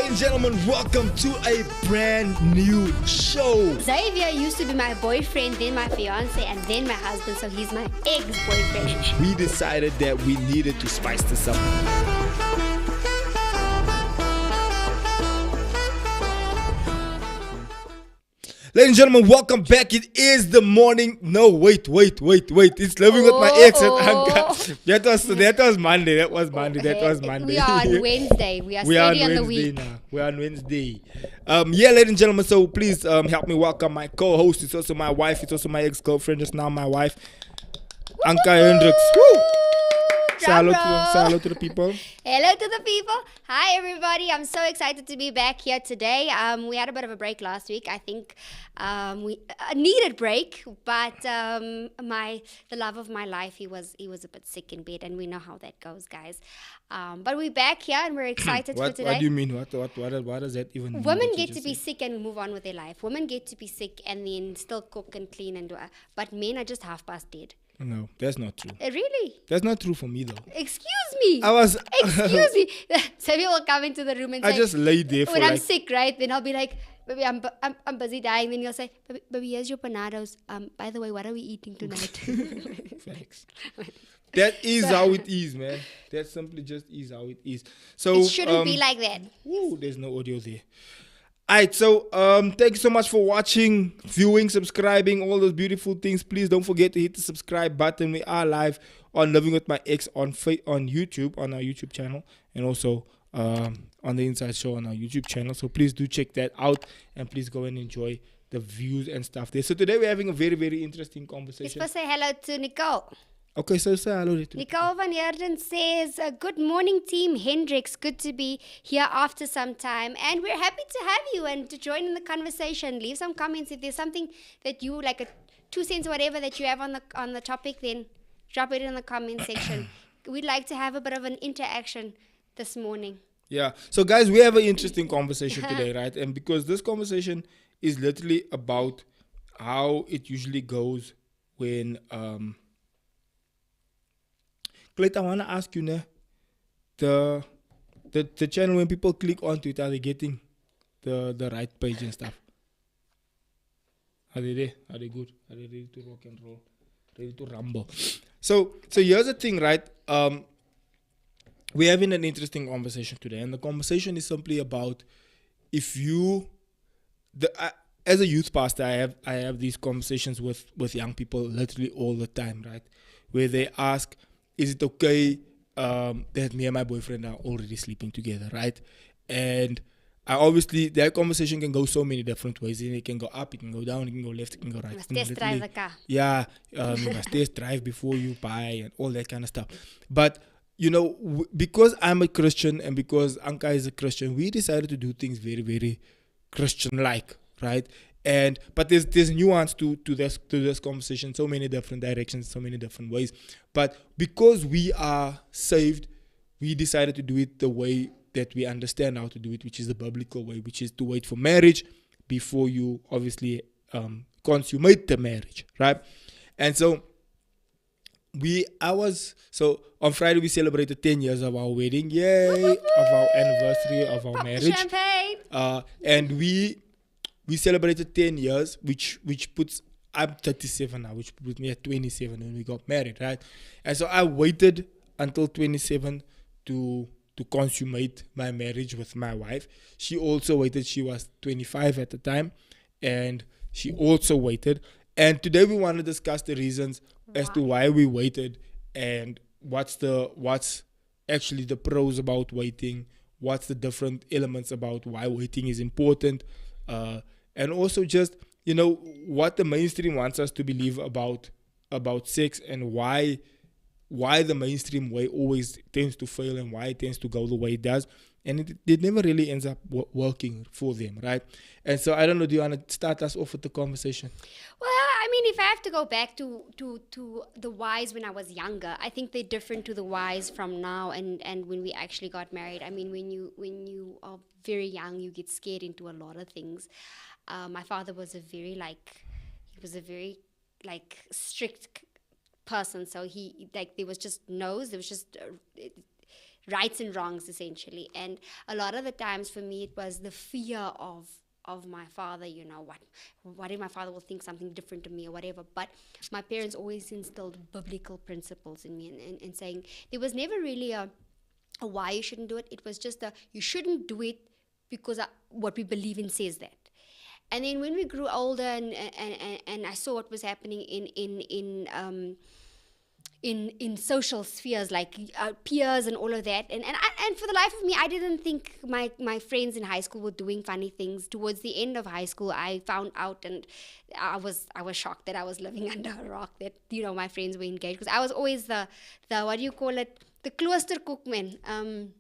Ladies and gentlemen, welcome to a brand new show. Xavier used to be my boyfriend, then my fiance, and then my husband, so he's my ex-boyfriend. We decided that we needed to spice this up. Ladies and gentlemen, welcome back. It is the morning. No, wait. It's Living with my ex at Anka. That was Monday. We are on Wednesday. We are steady on the week. Now. We are on Wednesday. Ladies and gentlemen, so please help me welcome my co-host. It's also my wife. It's also my ex-girlfriend. Just now my wife, Anka Hendricks. Woo! Say hello to the people. Hello to the people. Hi, everybody. I'm so excited to be back here today. We had a bit of a break last week. I think we needed break, but the love of my life, he was a bit sick in bed, and we know how that goes, guys. But we're back here, and we're excited for today. What do you mean? What does that even mean? Women get to be sick and move on with their life. Women get to be sick and then still cook and clean and do. But men are just half past dead. No, that's not true. Really? That's not true for me, though. Excuse me. Excuse me. Some people will come into the room and say, I just lay there for when I'm sick, right? Then I'll be like, baby, I'm busy dying. Then you'll say, baby, here's your panados. By the way, what are we eating tonight? Thanks. That is how it is, man. That simply just is how it is. So it shouldn't be like that. There's no audio there. Alright, so thank you so much for watching, viewing, subscribing, all those beautiful things. Please don't forget to hit the subscribe button. We are live on Living with My Ex on YouTube, on our YouTube channel, and also on the Inside Show on our YouTube channel. So please do check that out, and please go and enjoy the views and stuff there. So today we're having a very, very interesting conversation. You're supposed to say hello to Nicole. Okay, so say hello to Nicole van Heerden says, good morning, team Hendricks. Good to be here after some time. And we're happy to have you and to join in the conversation. Leave some comments. If there's something that you, like a 2 cents or whatever that you have on the topic, then drop it in the comment section. We'd like to have a bit of an interaction this morning. Yeah. So, guys, we have an interesting conversation today, right? And because this conversation is literally about how it usually goes when... Clayton, I want to ask you, the channel, when people click onto it, are they getting the right page and stuff? Are they there? Are they good? Are they ready to rock and roll? Ready to rumble? So here's the thing, right? We're having an interesting conversation today, and the conversation is simply about if you, as a youth pastor, I have these conversations with young people literally all the time, right? Where they ask, is it okay that me and my boyfriend are already sleeping together, right? And obviously, that conversation can go so many different ways. It can go up, it can go down, it can go left, it can go right. You must test drive the car. Yeah, you must test drive before you buy and all that kind of stuff. But, because I'm a Christian and because Anka is a Christian, we decided to do things very, very Christian-like, right? But there's nuance to this conversation, so many different directions, so many different ways. But because we are saved, we decided to do it the way that we understand how to do it, which is the biblical way, which is to wait for marriage before you obviously consummate the marriage, right? And so on Friday we celebrated 10 years of our wedding, yay, of our anniversary of our marriage. Champagne. And we celebrated 10 years, which puts, I'm 37 now, which puts me at 27 when we got married, right? And so I waited until 27 to consummate my marriage with my wife. She also waited. She was 25 at the time, and she also waited. And today we want to discuss the reasons as to why we waited and what's actually the pros about waiting, what's the different elements about why waiting is important, and also just, what the mainstream wants us to believe about sex and why the mainstream way always tends to fail and why it tends to go the way it does. And it never really ends up working for them, right? And so, I don't know, do you want to start us off with the conversation? Well, I mean, if I have to go back to the whys when I was younger, I think they're different to the whys from now and when we actually got married. I mean, when you are very young, you get scared into a lot of things. My father was a very strict person, so there was just no's, there was just rights and wrongs, essentially. And a lot of the times for me, it was the fear of my father, what if my father will think something different to me or whatever. But my parents always instilled biblical principles in me, and saying there was never really a why you shouldn't do it. It was just you shouldn't do it because what we believe in says that. And then when we grew older, and I saw what was happening in social spheres, like peers and all of that, and for the life of me, I didn't think my friends in high school were doing funny things. Towards the end of high school, I found out, and I was shocked that I was living under a rock, that my friends were engaged, because I was always the what do you call it, the kloosterkoekman,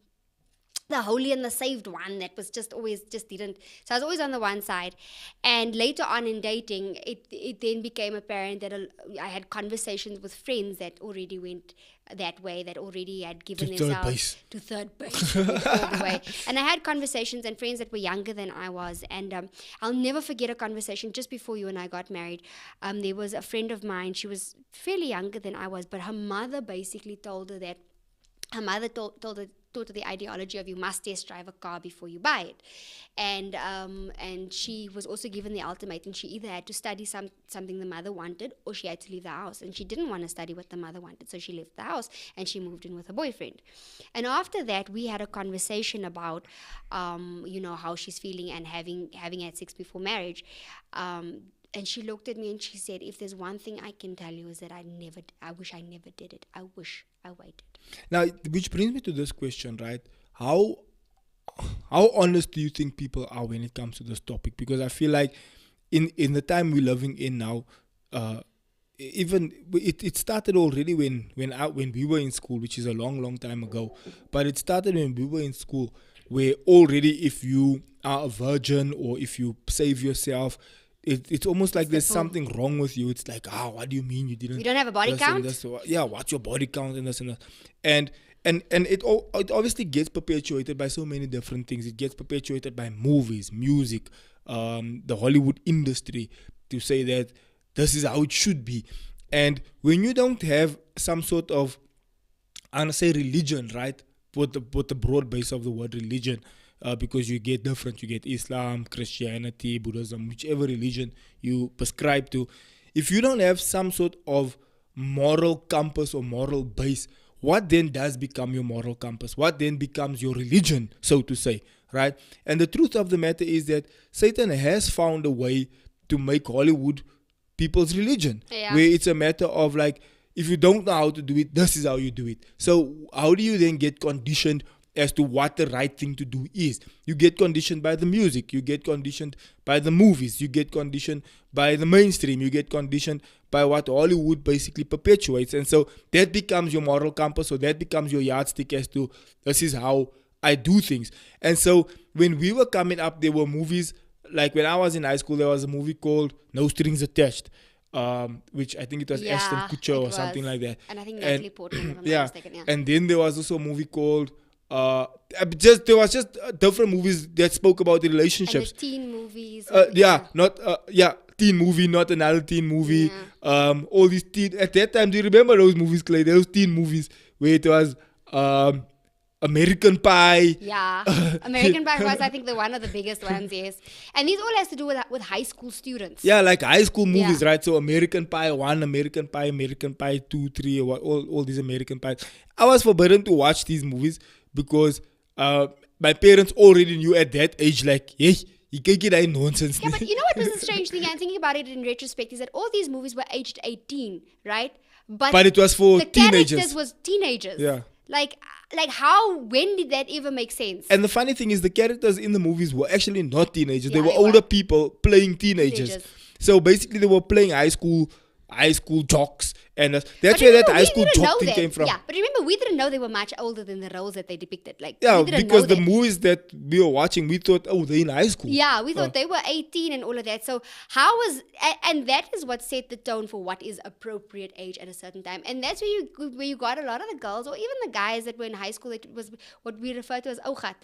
the holy and the saved one that was just always just didn't. So I was always on the one side. And later on in dating, it then became apparent that I had conversations with friends that already went that way, that already had given themselves to third base all the way. And I had conversations and friends that were younger than I was. And I'll never forget a conversation just before you and I got married. There was a friend of mine. She was fairly younger than I was, but her mother basically told her that her mother taught her the ideology of you must test drive a car before you buy it, and she was also given the ultimatum. She either had to study something the mother wanted, or she had to leave the house. And she didn't want to study what the mother wanted, so she left the house and she moved in with her boyfriend. And after that, we had a conversation about how she's feeling and having had sex before marriage. And she looked at me and she said, if there's one thing I can tell you is that I wish I never did it. I wish I waited. Now, which brings me to this question, right? How honest do you think people are when it comes to this topic? Because I feel like in the time we're living in now, even it started already when we were in school, which is a long time ago. But it started when we were in school, where already if you are a virgin or if you save yourself, it's almost like there's something wrong with you. It's like, what do you mean you didn't? You don't have a body count? Yeah, what's your body count and this and that? And it obviously gets perpetuated by so many different things. It gets perpetuated by movies, music, the Hollywood industry, to say that this is how it should be. And when you don't have some sort of, I'm gonna say religion, right? With the broad base of the word religion. Because you get different. You get Islam, Christianity, Buddhism, whichever religion you prescribe to. If you don't have some sort of moral compass or moral base, what then does become your moral compass? What then becomes your religion, so to say, right? And the truth of the matter is that Satan has found a way to make Hollywood people's religion. Yeah. Where it's a matter of like, if you don't know how to do it, this is how you do it. So how do you then get conditioned as to what the right thing to do is? You get conditioned by the music, you get conditioned by the movies, you get conditioned by the mainstream, you get conditioned by what Hollywood basically perpetuates. And so that becomes your moral compass, or that becomes your yardstick as to this is how I do things. And so when we were coming up, there were movies, like when I was in high school, there was a movie called No Strings Attached, which I think it was Ashton Kutcher or something like that. And I think Natalie Portman, if I'm not mistaken. Yeah. And then there was also a movie called there was just different movies that spoke about the relationships. And the teen movies. Teen movie, not another teen movie. Yeah. All these teen. At that time, do you remember those movies, Clay? Those teen movies where it was American Pie. Yeah, American Pie was, I think, one of the biggest ones. Yes, and these all has to do with high school students. Yeah, like high school movies, right? So American Pie 1, American Pie 2, 3, or all these American Pies. I was forbidden to watch these movies because my parents already knew at that age, like, hey, you can't get that nonsense. Yeah, but you know what was the strange thing? I'm thinking about it in retrospect, is that all these movies were aged 18, right? But it was for teenagers. The characters was teenagers. Yeah. Like when did that ever make sense? And the funny thing is, the characters in the movies were actually not teenagers. They were older people playing teenagers. So basically, they were playing high school jocks, and that's where that high school jock thing came from. Yeah, but remember, we didn't know they were much older than the roles that they depicted. Because the movies that we were watching, we thought, they're in high school. Yeah, we thought they were 18 and all of that. So and that is what set the tone for what is appropriate age at a certain time. And that's where you got a lot of the girls, or even the guys that were in high school, that was what we refer to as ougat.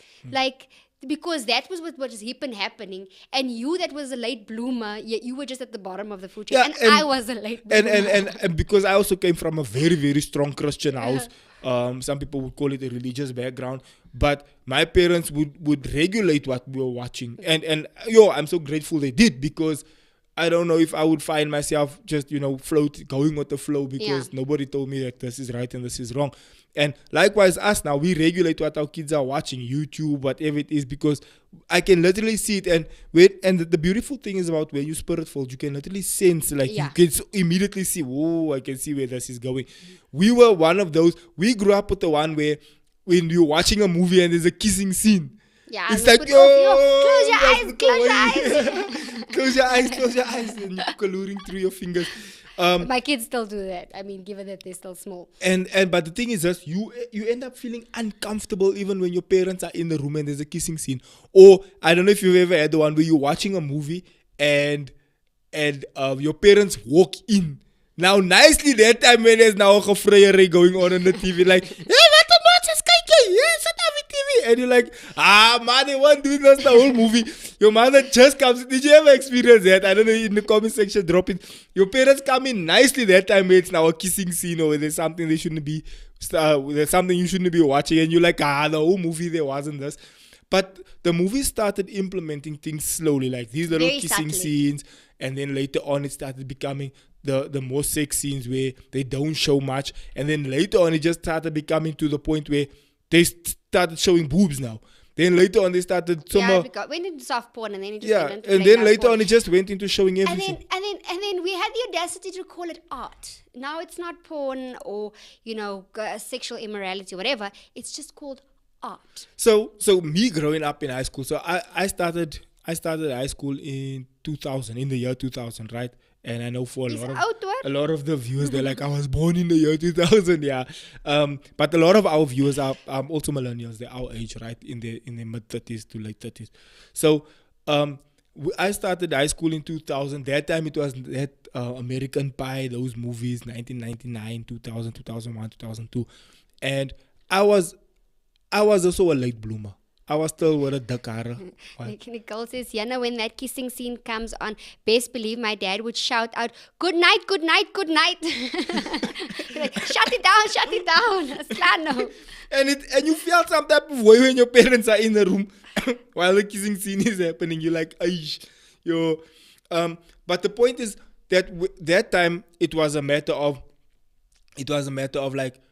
Because that was what was hip and happening, and you that was a late bloomer, you were just at the bottom of the food chain, and I was a late bloomer. And because I also came from a very, very strong Christian house, Some people would call it a religious background. But my parents would regulate what we were watching. And I'm so grateful they did, because I don't know if I would find myself just, going with the flow, because nobody told me that this is right and this is wrong. And likewise, us now, we regulate what our kids are watching, YouTube, whatever it is, because I can literally see it. And the beautiful thing is about when you're spirit-filled, you can literally sense, you can immediately see, I can see where this is going. We were one of those. We grew up with the one where when you're watching a movie and there's a kissing scene, it's like, close your eyes, and you're coloring through your fingers. My kids still do that. I mean, given that they're still small. But the thing is just you end up feeling uncomfortable even when your parents are in the room and there's a kissing scene. Or I don't know if you've ever had the one where you're watching a movie and your parents walk in. Now nicely that time when there's now a gefreiery going on the TV, like, hey, what the watch is kijken? Yeah, sit down with TV. And you're like, man, they won't do this the whole movie. Your mother just comes. Did you ever experience that? I don't know, in the comment section, drop it. Your parents come in nicely that time when it's now a kissing scene, or there's something they shouldn't be, there's something you shouldn't be watching, and you're like, the whole movie there wasn't this. But the movie started implementing things slowly, like these little Very kissing subtly. scenes, and then later on it started becoming the more sex scenes where they don't show much, and then later on it just started becoming to the point where they started showing boobs now. Then later on they started went into soft porn, and then it just went into and then playground later porn. on it just went into showing And everything. then we had the audacity to call it art. Now it's not porn or sexual immorality or whatever. It's just called art. So me growing up in high school, so I started high school in 2000, in the year 2000, right? And I know for a lot of the viewers, they're like, I was born in the year 2000, yeah. But a lot of our viewers are also millennials. They're our age, right? In their mid 30s to late 30s. So I started high school in 2000. That time it was that American Pie, those movies, 1999, 2000, 2001, 2002. And I was also a late bloomer. I was still with a Dakar. Nicole says, when that kissing scene comes on, best believe my dad would shout out, good night, good night, good night. Like, shut it down. Slano. And you feel some type of way when your parents are in the room while the kissing scene is happening. You're like, aish. But the point is that that time it was a matter of like,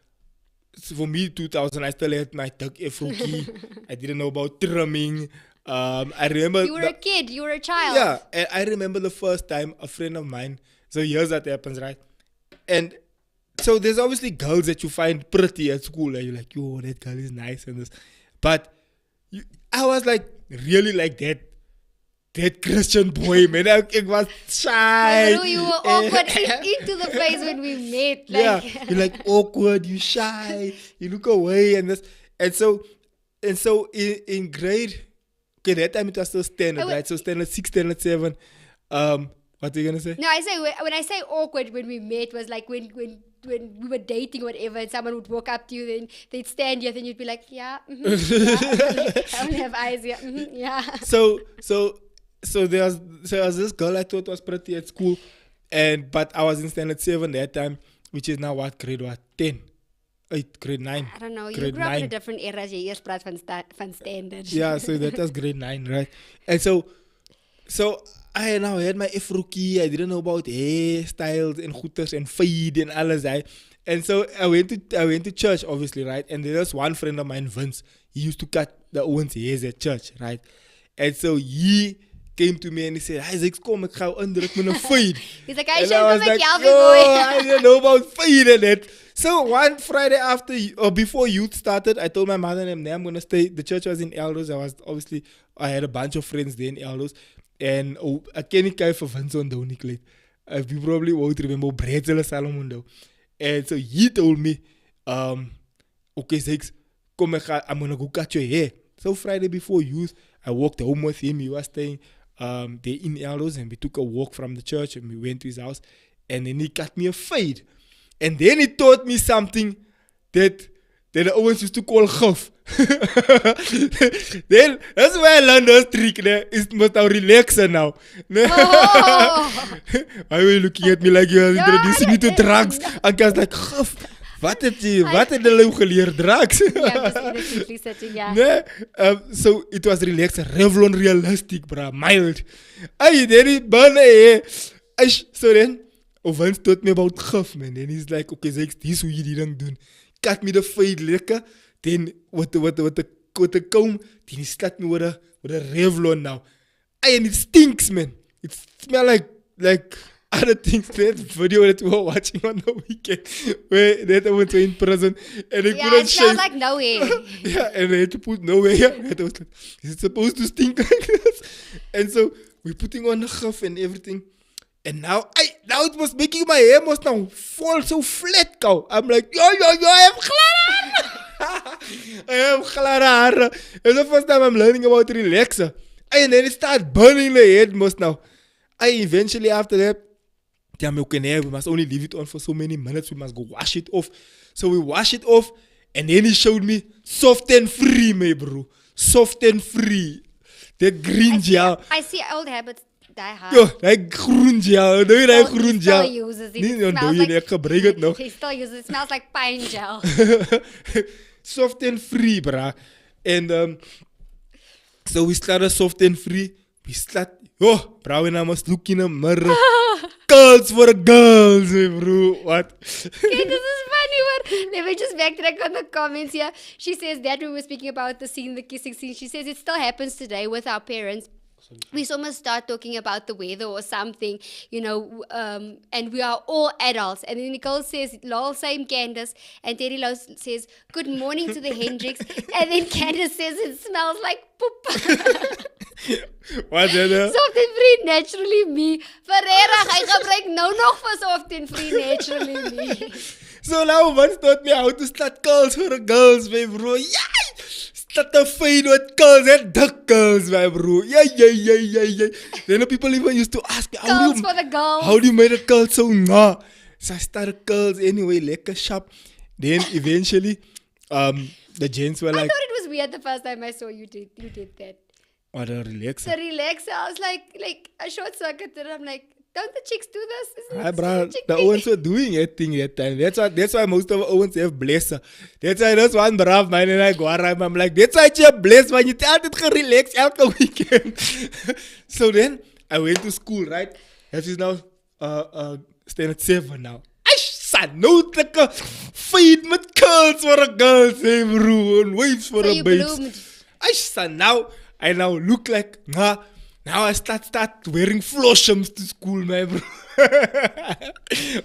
so for me, 2000, I still had my tuck efroki. I didn't know about trimming. I remember... You were a kid. You were a child. Yeah. And I remember the first time a friend of mine... So here's what happens, right? And so there's obviously girls that you find pretty at school. And you're like, yo, that girl is nice and this. But I was like, really like that Christian boy, man. I was shy. You were awkward into the face when we met. Like, you're like awkward, you shy, you look away and this. And so in grade, okay, that time it was still standard, right? So standard 6, standard 7. What are you gonna say? No, when I say awkward when we met was like when we were dating or whatever, and someone would walk up to you, then they'd stand here, then you'd be like, yeah, yeah. I only have eyes, yeah, yeah. So there was this girl I thought was pretty at school, but I was in standard 7 that time, which is now what, grade 10? 8, grade 9. I don't know, you grade grew up 9. in a different era, jy eers praat van standard. Yeah, so that was grade 9, right? And so I now had my efroki, I didn't know about hairstyles and goeters and fade and alles. And so I went to church, obviously, right? And there was one friend of mine, Vince, he used to cut the Owens hairs at church, right? And so he came to me and he said, Isaac, kom, ek gaan indruk met 'n fade. He's like, I should was make like, Yalvi yo, boy. I didn't know about fade and that. So one Friday before youth started, I told my mother and I'm going to stay. The church was in Eldos. I had a bunch of friends there in Eldos. And I can't kry vir Vince onthou nie, Kleed. You probably won't remember Brad Salomon though. And so he told me, okay, Zix, come, I'm going to go cut your hair. So Friday before youth, I walked home with him. He was staying there in Eldos, and we took a walk from the church and we went to his house. And then he cut me a fade. And then he taught me something that the Owens used to call gif. Then that's why I learned this trick. It must now relaxer now. Oh. Why were you looking at me like you were introducing me to drugs? And I was like, gif. Wat het jy geleerd? Drugs? Yeah, I'm just innocently sitting, yeah. Nee, so it was relaxed, Revlon realistic, bro, mild. Ay, then he burn so then, Ovens told me about Guf, man. And he's like, okay, Zex, this is hoe you didn't do. Cut me the fade lekker, then with the comb, then he slapped me with a Revlon now. Ay, and it stinks, man. It smells like other things. That video that we were watching on the weekend, where that went in prison and they couldn't It smells shave. like no hair. Yeah, and they had to put no way here. And I was like, is it supposed to stink like this? And so we're putting on the Guf and everything. And now it was making my hair must now fall so flat, cow. I'm like, yo, I have clara. I have clara. It's the first time I'm learning about relaxer. And then it started burning the head most now. Eventually after that, we must only leave it on for so many minutes. We must go wash it off. So we wash it off. And then he showed me soft and free, my bro. Soft and free. The green gel. I see old habits die hard. Yo, like groen gel. Do je dat groen He still gel? uses it. Nee, It dan doe smells je niet. Ik gebruik het nog. He still uses it. It smells like pine gel. Soft and free, bra. And so we started soft and free. We start, bro, and I must look in the mirror. Girls for the girls, bro. What? Okay, this is funny, but let me just backtrack on the comments here. She says that we were speaking about the scene, the kissing scene. She says it still happens today with our parents. We almost start talking about the weather or something, and we are all adults. And then Nicole says, lol, same Candace. And Terry Lowe says, good morning to the Hendricks. And then Candace says, it smells like poop. Wat is dat? Soft and free, naturally me. Verrera, hy gebruik nou nog vir soft and free, naturally me. So now once taught me how to start girls for the girls, my bro. Yay! Start a fade with girls and duck girls, my bro. Yeah. Then the people even used to ask me, Girls for the girls. how do you make a girl so nah? So I started girls anyway, lekker sharp. Then eventually, the gents were I like, thought it was weird the first time I saw you did that. what a relaxer. The relaxer, I was like a short circuit, and I'm like, don't the chicks do this? Isn't Hi, it bro. chick The thing? Owens were doing that thing that time. That's why most of the Owens have blesser. That's why that's one braaf man and I go around. I'm like, that's why you bless man. You tell it to relax elke weekend. So then I went to school, right? She's now standard 7 now. Son, no like feed met curls for a girls, hey bro, and waves for So a you babes. bloomed. Son, now I now look like now I start wearing floshems to school, my bro.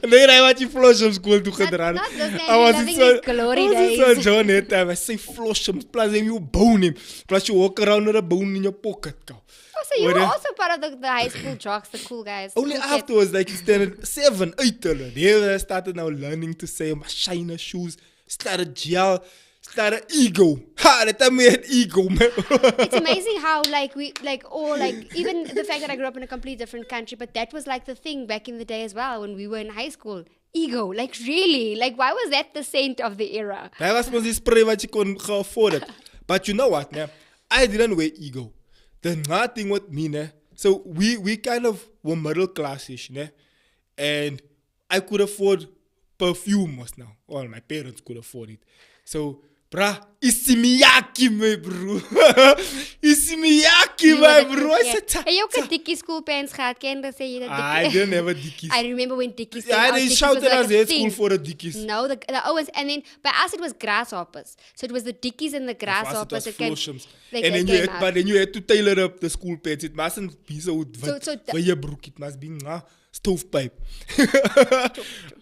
Nee, I wat je floshems school toe gedaan. Not this man, I was living in his glory I was in days. St. John that time. I say floshems, plus then you bone him. Plus you walk around with a bone in your pocket, cow. Oh, so you What were the- also part of the high school jocks, the cool guys. Only cool kids. afterwards, like standard 7, 8. There I started now learning to say my shiner shoes, started gel, started ego. Ha, that time we had ego, man. It's amazing how even the fact that I grew up in a completely different country, but that was like the thing back in the day as well when we were in high school. Ego, like really, like why was that the saint of the era? That was mos die spray wat jy kon afford it. But you know what, ne? I didn't wear ego. The nothing with me, ne? So we kind of were middle classish, ne? And I could afford perfume was now. Well, my parents could afford it. So, bruh, Isimiyaki, my bro. Isimiyaki, my bro. I said, Hey, you ook Dickies school pants gehad, Candace say you I didn't have a Dickies. I remember when Dickies came Yeah, out, they Dickies shouted was like us a at thing. school for the Dickies. No, the Owens, and then by us it was grasshoppers. So it was the Dickies and the grasshoppers that came. Floshems. Like, And that then came out. but then you had to tailor up the school pants. It mustn't be so So for your brook. It must be stovepipe.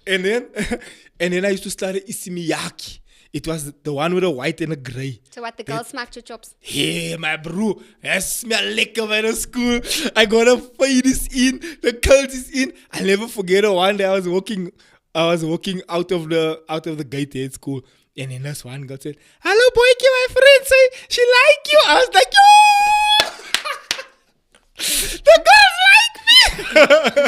and then I used to start Isimiyaki. It was the one with the white and the grey. So what, the girls smacked your chops? Hey, my bro, I smell lekker by the school. I got a fade is in, the cult is in. I'll never forget it. One day I was walking out of the gate at school, and then this one girl said, "Hello, boyki, my friend say she like you." I was like, "Yo, the girls like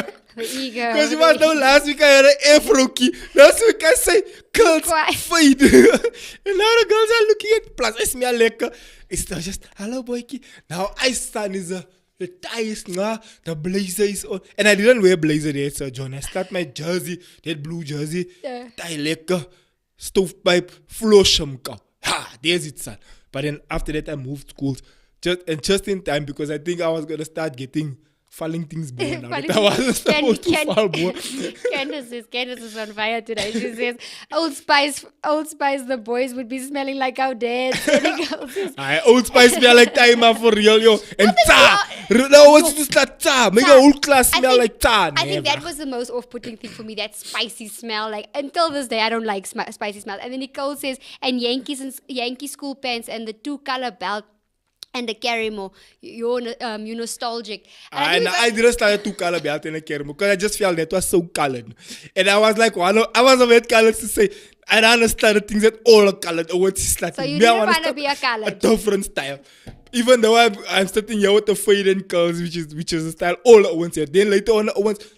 me." The ego. Because you must know last week I had an afro key. Last week I say girls Why? fade. And now the girls are looking at plus it's me a lekker. It's not just hello boyki. Now I stand is the tie is the blazer is on. And I didn't wear blazer there, Sir John. I start my jersey, that blue jersey. Yeah. Tie lekker. stovepipe, floshemka. Ha, there's it, son. But then after that, I moved schools just in time because I think I was gonna start getting falling things born now. That I wasn't supposed to fall born. Candace is on fire today. She says, Old Spice, the boys would be smelling like our dads. Old Spice smell like timer for real, yo. And tar. No, what's just that tar? Make a whole class smell like tar. I think that was the most off-putting thing for me, that spicy smell. Like, until this day, I don't like spicy smell. And then Nicole says, and Yankee school pants and the 2-color belt. And the carimo, you're nostalgic. And I didn't start 2-color belt and a carimo because I just felt that was so colored. And I was like, I was a bit colored to say, I don't understand the things that all are colored. Oh, it's like, so you didn't want to be a colored. A different style. Even though I'm sitting here with the fade and curls, which is a style all at once. Then later on,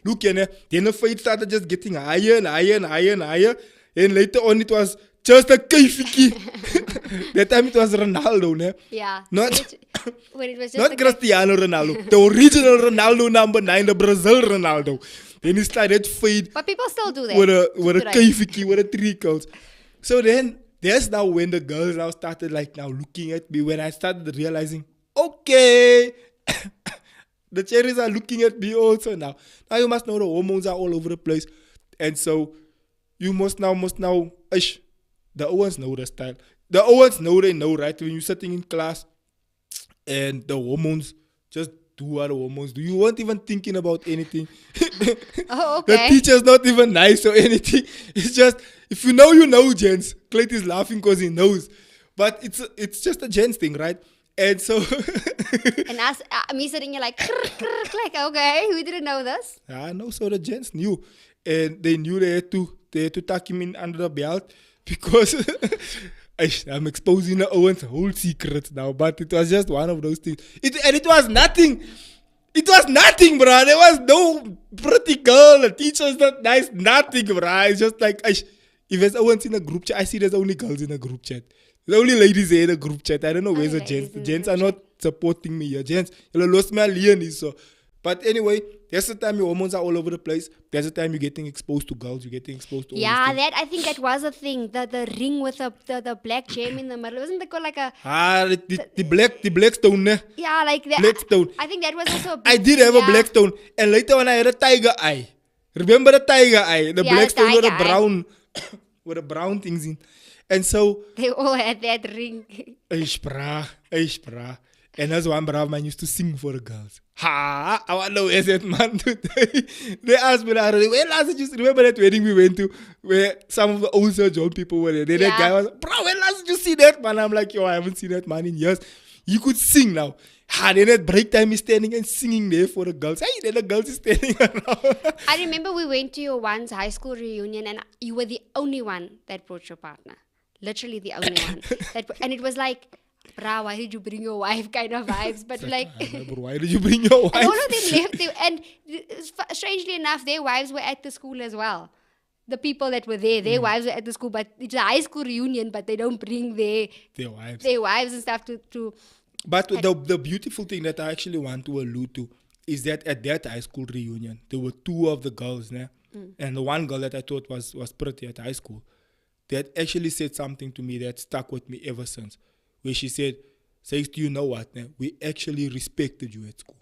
look, then the fade started just getting higher and higher and higher and higher. And later on, it was just a kefiki. That time it was Ronaldo, ne? Yeah. When it was just not Cristiano Ronaldo. The original Ronaldo number 9, the Brazil Ronaldo. Then he started fade. But people still do that. With a kefiki, with a 3 curls. So then, that's now when the girls now started now looking at me. When I started realizing, okay, the cherries are looking at me also now. Now you must know the hormones are all over the place. And so, you must now, the Owens know the style. The Owens know they know, right? When you're sitting in class and the hormones just do what the hormones do. You weren't even thinking about anything. Oh, okay. The teacher's not even nice or anything. It's just, if you know, gents. Clayton is laughing because he knows. But it's just a gents thing, right? And so... and us, me sitting here like, okay, we didn't know this. I know, so the gents knew. And they knew they had to tuck him in under the belt. Because I'm exposing the Owens' whole secrets now, but it was just one of those things. It was nothing. It was nothing, bro. There was no pretty girl. The teacher's not nice. Nothing, bro. It's just like, if there's Owens in a group chat, I see there's only girls in a group chat. There's only ladies in a group chat. I don't know where's the gents. The gents are not supporting me here. Gents, you lost my Leonie, so. But anyway, there's the time your hormones are all over the place. There's the time you're getting exposed to girls. You're getting exposed to all these things. I think that was a thing. The ring with the black gem in the middle. Wasn't it called like a... the black stone. Ne? Yeah, like that. Black stone. I think that was also a big, I did have a black stone. And later when I had a tiger eye. Remember the tiger eye? The black stone with the brown... with the brown things in. And so... They all had that ring. Eish, brah. And that's one brave man used to sing for the girls. I want to know where's that man today. They asked me that. When last did you remember that wedding we went to where some of the old Sir John people were there? Then that guy was, bro, when last did you see that man? I'm like, yo, I haven't seen that man in years. He could sing now. Then at break time he's standing and singing there for the girls. Hey, then the girls is standing around. I remember we went to your once high school reunion and you were the only one that brought your partner. Literally the only one. And it was like, brah, why did you bring your wife kind of vibes? But like, why did you bring your wife? And all of them left there. And strangely enough, their wives were at the school as well. The people that were there, their wives were at the school, but it's a high school reunion, but they don't bring their wives and stuff to. But the beautiful thing that I actually want to allude to is that at that high school reunion, there were 2 of the girls, and the one girl that I thought was pretty at high school, that actually said something to me that stuck with me ever since. Where she said, do you know what? We actually respected you at school.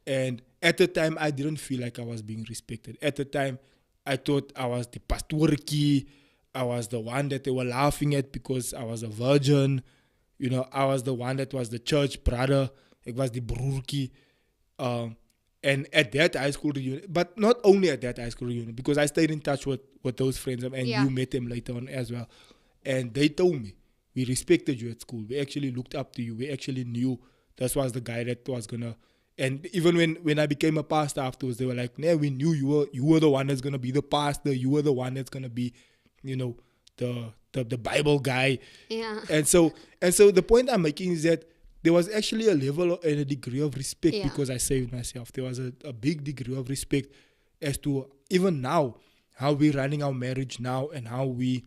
And at the time, I didn't feel like I was being respected. At the time, I thought I was the pastorki. I was the one that they were laughing at because I was a virgin. You know, I was the one that was the church brother. It was the broerki. And at that high school reunion, but not only at that high school reunion, because I stayed in touch with those friends and you met them later on as well. And they told me, we respected you at school. We actually looked up to you. We actually knew this was the guy that was gonna. And even when I became a pastor afterwards, they were like, "Nah, we knew you were the one that's gonna be the pastor. You were the one that's gonna be, the Bible guy." Yeah. And so the point I'm making is that there was actually a level and a degree of respect because I saved myself. There was a big degree of respect as to even now how we're running our marriage now and how we're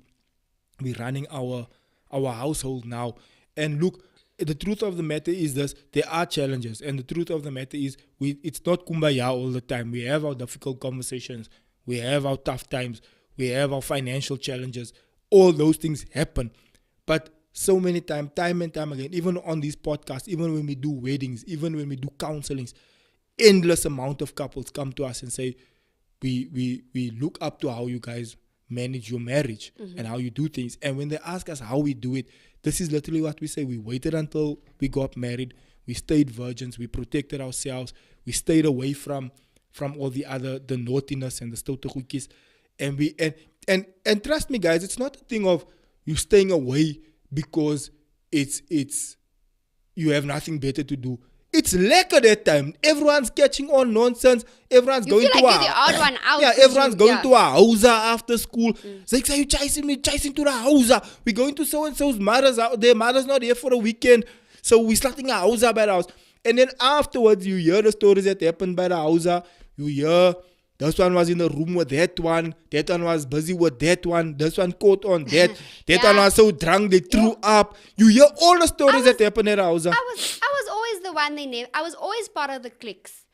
running our household now. And look, the truth of the matter is this: there are challenges, and the truth of the matter is it's not kumbaya all the time. We have our difficult conversations, we have our tough times, we have our financial challenges. all those things happen. But so many times, time and time again, even on these podcasts, even when we do weddings, even when we do counselings, endless amount of couples come to us and say, we look up to how you guys manage your marriage and how you do things. And when they ask us how we do it, this is literally what we say. We waited until we got married. We stayed virgins. We protected ourselves. We stayed away from all the naughtiness and the stotergoedjies. And trust me, guys, it's not a thing of you staying away because it's you have nothing better to do. It's lekker that time. Everyone's catching on nonsense. Everyone's going to you're the odd one out. Yeah, everyone's going to a house after school. It's like, say you chasing me, chasing to the house. We're going to so and so's mother's house. Their mother's not here for a weekend, so we're starting a house by the house. And then afterwards, you hear the stories that happened by the house. You hear this one was in the room with that one was busy with that one, this one caught on that, one was so drunk they threw up. You hear all the stories that happened at the house. I was always the one I was always part of the cliques,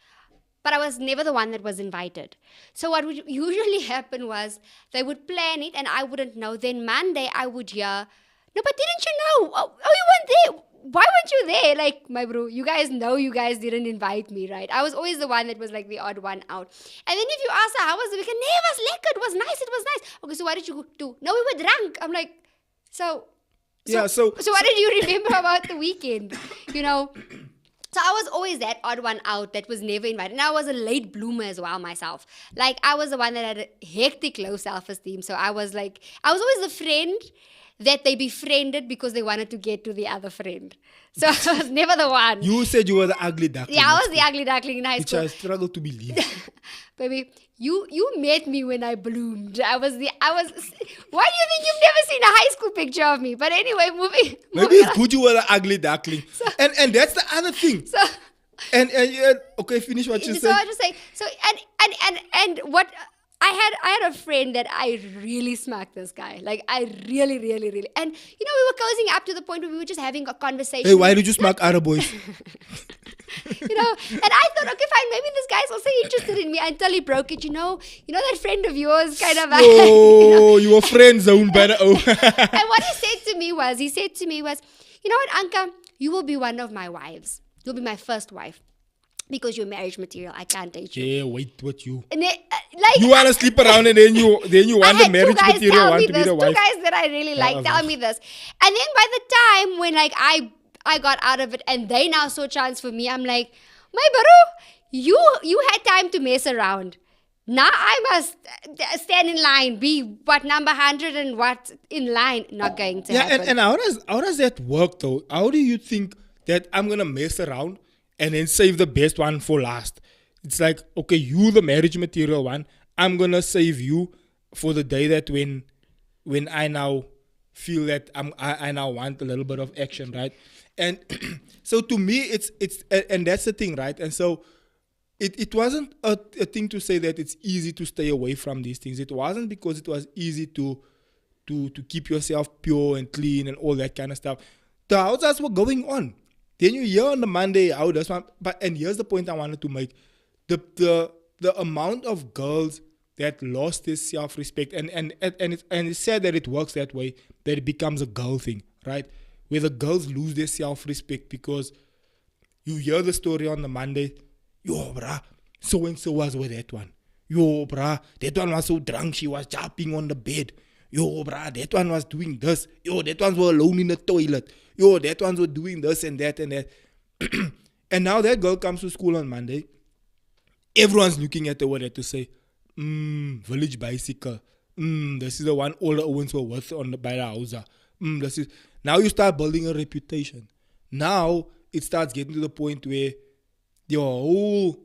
but I was never the one that was invited. So what would usually happen was they would plan it and I wouldn't know. Then Monday I would hear, no, but didn't you know? Oh, you weren't there. Why weren't you there? Like, my bro, you guys know you guys didn't invite me, right? I was always the one that was like the odd one out. And then if you ask her, how was the weekend? Nee, it was lekker. It was nice. Okay, so what did you do? No, we were drunk. I'm like, so what did you remember about the weekend? You know? So I was always that odd one out that was never invited. And I was a late bloomer as well myself. Like, I was the one that had a hectic low self-esteem. So I was always the friend that they befriended because they wanted to get to the other friend. So I was never the one. You said you were the ugly duckling. Yeah, I was the ugly duckling in high school. Which I struggle to believe. Baby, you met me when I bloomed. Why do you think you've never seen a high school picture of me? But anyway, moving Maybe it's good you were the ugly duckling. So, and that's the other thing. So, and okay, finish what you said. So I just say, so and what I had a friend that I really smacked this guy. Like, I really. And, we were closing up to the point where we were just having a conversation. Hey, why did you smack other boys? And I thought, okay, fine, maybe this guy's also interested in me until he broke it, you know that friend of yours kind of. Oh, you were friend zoned by the. And what he said to me was, you know what, Anka, you will be one of my wives. You'll be my first wife. Because you're marriage material, I can't date you. Yeah, wait, what you? And you want to sleep around and then you want the marriage material, want to be the wife. Two guys that I really like tell me this. And then by the time when I got out of it and they now saw chance for me, I'm like, my bro, you had time to mess around. Now I must stand in line, be what number 100 and what in line. Not going to happen. And how does that work though? How do you think that I'm gonna mess around and then save the best one for last? It's like, okay, you the marriage material one, I'm gonna save you for the day that when I now feel that I now want a little bit of action, right? And so to me, it's and that's the thing, right? And so it wasn't a thing to say that it's easy to stay away from these things. It wasn't because it was easy to keep yourself pure and clean and all that kind of stuff. The houses were going on. Then you hear on the Monday how this one, and here's the point I wanted to make: the amount of girls that lost their self-respect, and it's sad that it works that way, that it becomes a girl thing, right? Where the girls lose their self-respect because you hear the story on the Monday, yo, bruh, so and so was with that one. Yo, bruh, that one was so drunk she was jumping on the bed. Yo, bruh, that one was doing this. Yo, that one was alone in the toilet. Yo, that ones were doing this and that and that. And now that girl comes to school on Monday. Everyone's looking at her with it to say, village bicycle. This is the one all the Owens were worth by the house. This is. Now you start building a reputation. Now it starts getting to the point where your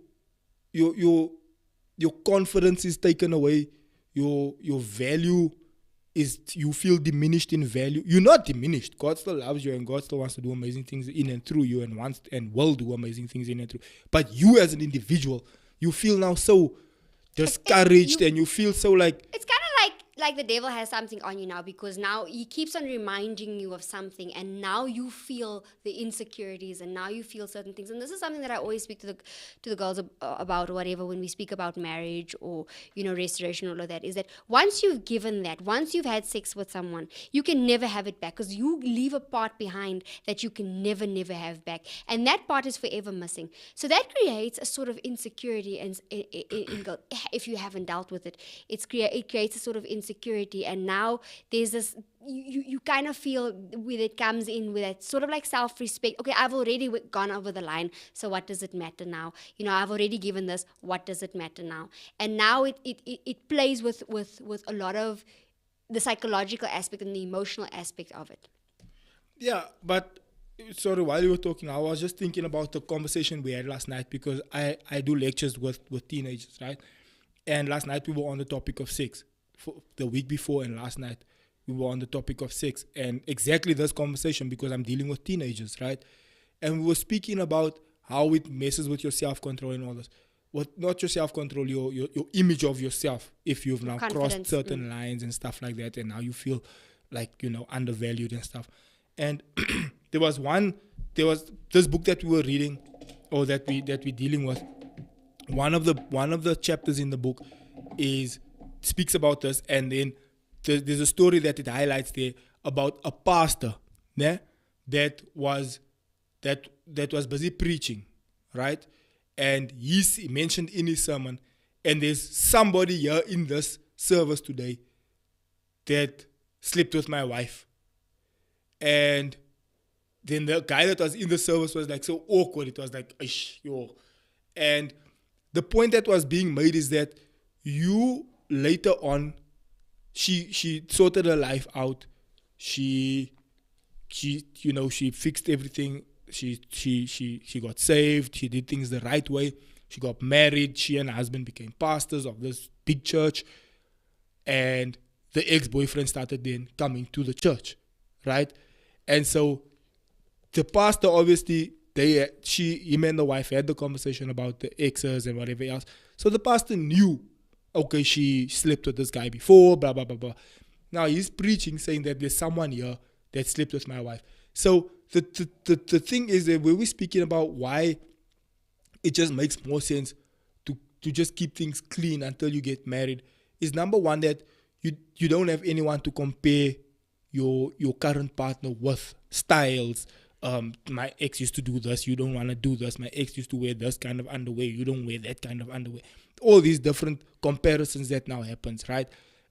confidence is taken away. Your value is, you feel diminished in value. You're not diminished. God still loves you and God still wants to do amazing things in and through you and wants and will do amazing things in and through. But you as an individual, you feel now so discouraged and you feel so like... It's kind of like the devil has something on you now, because now he keeps on reminding you of something, and now you feel the insecurities, and now you feel certain things. And this is something that I always speak to the girls about, or whatever, when we speak about marriage or, you know, restoration, all of that, is that once you've given that, once you've had sex with someone, you can never have it back, because you leave a part behind that you can never have back, and that part is forever missing. So that creates a sort of insecurity, and if you haven't dealt with it, it creates a sort of insecurity. And now there's this, you kind of feel, with it comes in with that sort of like self-respect. Okay, I've already gone over the line, so what does it matter now? You know, I've already given this, what does it matter now? And now it plays with a lot of the psychological aspect and the emotional aspect of it. Yeah, but sorry, while you were talking, I was just thinking about the conversation we had last night, because I do lectures with teenagers, right? And last night we were on the topic of sex. For the week before and last night we were on the topic of sex, and exactly this conversation, because I'm dealing with teenagers, right? And we were speaking about how it messes with your self-control and all this. Not your self-control, your image of yourself, if you've now crossed certain lines and stuff like that, and now you feel like, you know, undervalued and stuff. And there was this book that we were reading, or that we're dealing with. One of the chapters in the book speaks about this, and then there's a story that it highlights there about a pastor, yeah, that was busy preaching, right? And he mentioned in his sermon, and there's somebody here in this service today that slept with my wife. And then the guy that was in the service was like so awkward. It was like, yo. And the point that was being made is that you later on, she sorted her life out. She fixed everything. She got saved. She did things the right way. She got married. She and her husband became pastors of this big church. And the ex-boyfriend started then coming to the church, right? And so the pastor, obviously, him and the wife had the conversation about the exes and whatever else. So the pastor knew, okay, she slept with this guy before, blah, blah, blah, blah. Now he's preaching, saying that there's someone here that slept with my wife. So the thing is that when we're speaking about why it just makes more sense to just keep things clean until you get married, is number one, that you don't have anyone to compare your current partner with. Styles. My ex used to do this, you don't want to do this. My ex used to wear this kind of underwear, you don't wear that kind of underwear. All these different comparisons that now happens, right?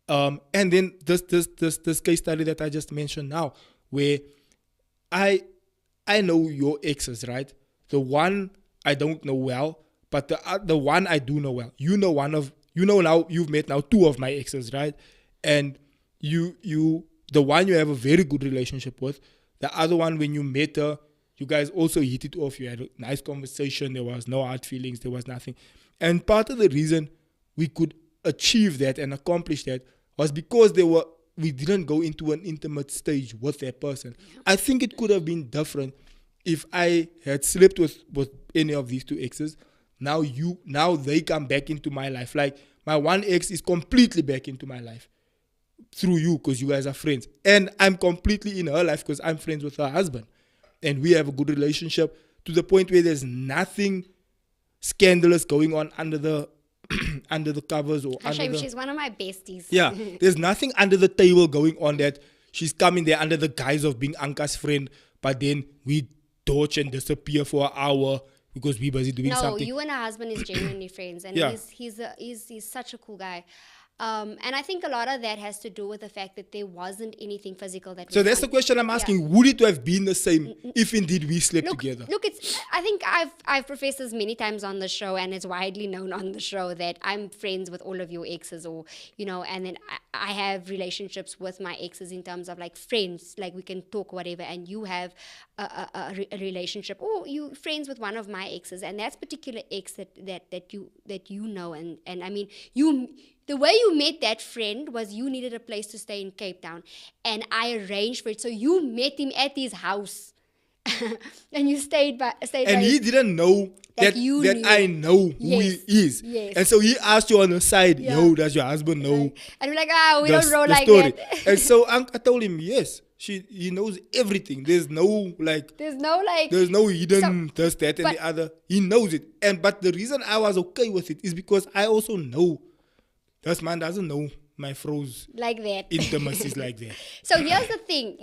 And then this case study that I just mentioned now, where I know your exes, right? The one I don't know well, but the one I do know well. Now you've met now two of my exes, right? And the one you have a very good relationship with. The other one, when you met her, you guys also hit it off. You had a nice conversation. There was no hard feelings. There was nothing. And part of the reason we could achieve that and accomplish that was because we didn't go into an intimate stage with that person. I think it could have been different if I had slept with any of these two exes. Now they come back into my life. Like, my one ex is completely back into my life through you, because you guys are friends. And I'm completely in her life because I'm friends with her husband. And we have a good relationship to the point where there's nothing scandalous going on under the under the covers or she's one of my besties. Yeah, there's nothing under the table going on that she's coming there under the guise of being Anka's friend, but then we dodge and disappear for an hour because we're busy doing something. No, you and her husband is genuinely friends, and yeah. he's such a cool guy. And I think a lot of that has to do with the fact that there wasn't anything physical that. So that's the question I'm asking. Yeah. Would it have been the same if indeed we slept together? Look, I think I've professed this many times on the show, and it's widely known on the show that I'm friends with all of your exes, or and then I have relationships with my exes in terms of like friends, like we can talk whatever, and you have a relationship, or you friends with one of my exes, and that's particular ex that you know, and I mean you. The way you met that friend was you needed a place to stay in Cape Town, and I arranged for it. So you met him at his house, And you stayed by And he didn't know That that, you that knew. I know who Yes. he is. Yes. And so he asked you on the side, Yeah. yo, does your husband know Like, and we're like, we the, don't roll the like story? that. And so I told him, yes, he knows everything. There's no like, There's no like. there's no hidden So- this, that, and but- the other. He knows it. But the reason I was okay with it is because I also know this man doesn't know my froze like that. intimacies like that. So here's the thing,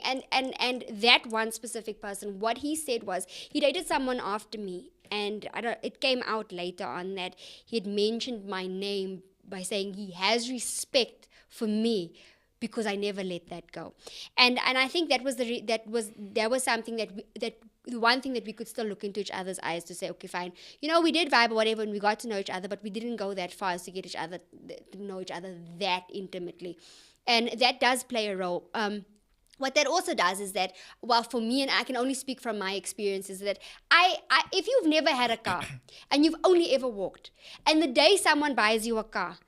and that one specific person, what he said was he dated someone after me, and it came out later on that he had mentioned my name by saying he has respect for me because I never let that go, and I think that was that was something that the one thing that we could still look into each other's eyes to say, okay, fine, we did vibe or whatever, and we got to know each other, but we didn't go that far as to get to know each other that intimately, and that does play a role. What that also does is that, well, for me, and I can only speak from my experiences, that I if you've never had a car and you've only ever walked, and the day someone buys you a car,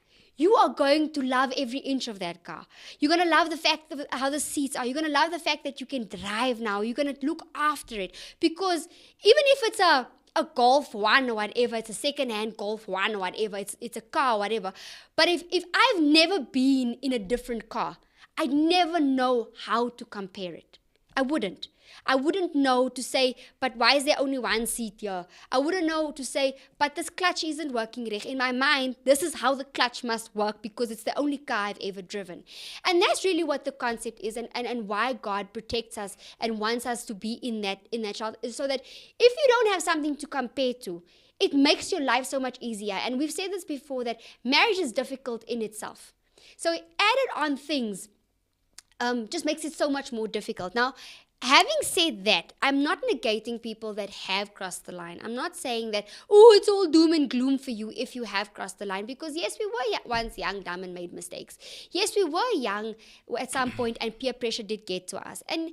you are going to love every inch of that car. You're going to love the fact of how the seats are. You're going to love the fact that you can drive now. You're going to look after it. Because even if it's a Golf 1 or whatever, it's a second-hand Golf 1 or whatever, it's a car or whatever. But if I've never been in a different car, I'd never know how to compare it. I wouldn't know to say, but why is there only one seat here? I wouldn't know to say, but this clutch isn't working right. In my mind, this is how the clutch must work because it's the only car I've ever driven. And that's really what the concept is, and why God protects us and wants us to be in that child, is so that if you don't have something to compare to, it makes your life so much easier. And we've said this before, that marriage is difficult in itself. So added on things just makes it so much more difficult. Now, having said that, I'm not negating people that have crossed the line. I'm not saying that, it's all doom and gloom for you if you have crossed the line, because yes, we were once young, dumb, and made mistakes. Yes, we were young at some point, and peer pressure did get to us. And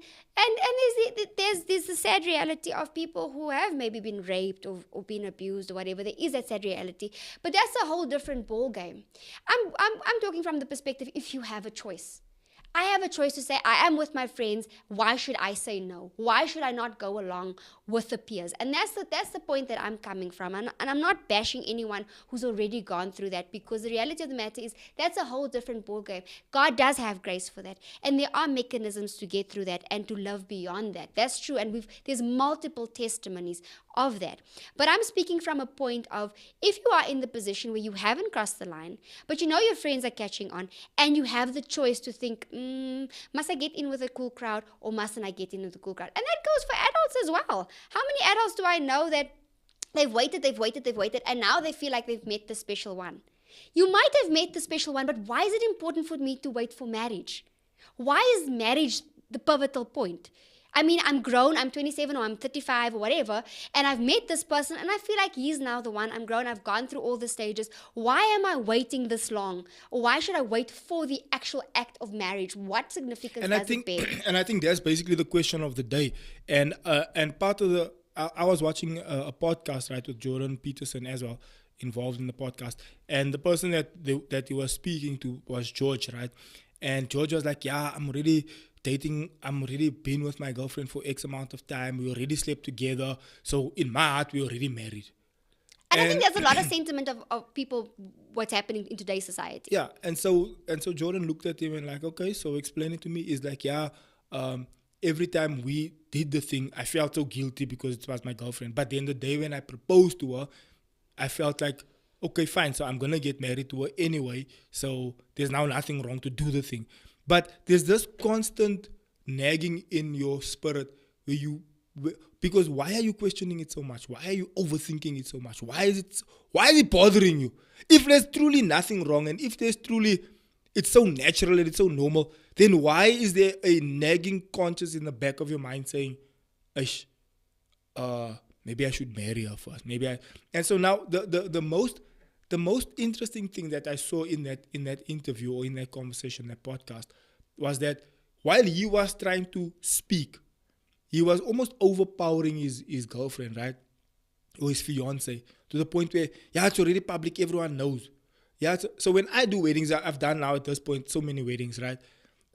there's the sad reality of people who have maybe been raped or been abused or whatever. There is that sad reality, but that's a whole different ball game. I'm talking from the perspective, if you have a choice. I have a choice to say, I am with my friends. Why should I say no? Why should I not go along with the peers? And that's the point that I'm coming from. And I'm not bashing anyone who's already gone through that, because the reality of the matter is that's a whole different ballgame. God does have grace for that. And there are mechanisms to get through that and to love beyond that. That's true. And there's multiple testimonies of that. But I'm speaking from a point of, if you are in the position where you haven't crossed the line, but you know your friends are catching on, and you have the choice to think, must I get in with a cool crowd or mustn't I get in with a cool crowd? And that goes for adults as well. How many adults do I know that they've waited, and now they feel like they've met the special one? You might have met the special one, but why is it important for me to wait for marriage? Why is marriage the pivotal point? I mean, I'm grown, I'm 27 or I'm 35 or whatever, and I've met this person and I feel like he's now the one. I'm grown, I've gone through all the stages. Why am I waiting this long? Or why should I wait for the actual act of marriage? What significance does it bear? And I think that's basically the question of the day. And part of I was watching a podcast, right, with Jordan Peterson as well, involved in the podcast. And the person that he was speaking to was George, right? And George was like, yeah, I'm already dating, I'm already been with my girlfriend for X amount of time. We already slept together. So in my heart, we're already married. And I think there's a lot of sentiment of people, what's happening in today's society. Yeah. And so Jordan looked at him and like, okay, so explain it to me. Is like, yeah, every time we did the thing, I felt so guilty because it was my girlfriend. But then the day when I proposed to her, I felt like, okay, fine. So I'm going to get married to her anyway. So there's now nothing wrong to do the thing. But there's this constant nagging in your spirit because why are you questioning it so much? Why are you overthinking it so much? Why is it bothering you? If there's truly nothing wrong, and if there's truly, it's so natural and it's so normal, then why is there a nagging conscience in the back of your mind saying, maybe I should marry her first. And so now the most interesting thing that I saw in that interview or in that conversation, that podcast, was that while he was trying to speak, he was almost overpowering his girlfriend, right? Or his fiance, to the point where, yeah, it's already public, everyone knows. Yeah, so when I do weddings, I've done now at this point so many weddings, right?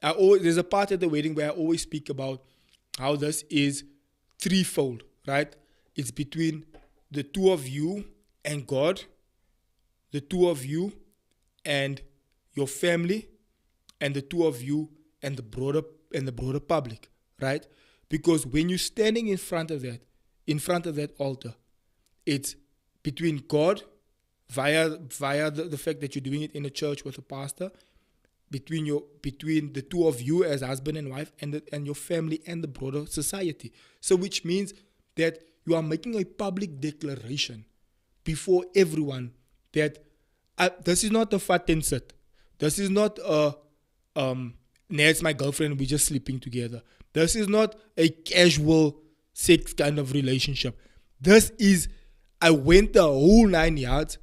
There's a part at the wedding where I always speak about how this is threefold, right? It's between the two of you and God, the two of you and your family, and the two of you and the broader public, right? Because when you're standing in front of that altar, it's between God via the fact that you're doing it in a church with a pastor, between the two of you as husband and wife, and your family and the broader society. So which means that you are making a public declaration before everyone that this is not a fat and sit. This is not a it's my girlfriend, we're just sleeping together. This is not a casual sex kind of relationship. This is, I went the whole 9 yards.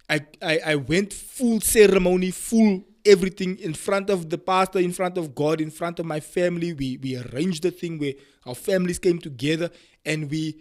I went full ceremony, full everything in front of the pastor, in front of God, in front of my family. We arranged the thing where our families came together and we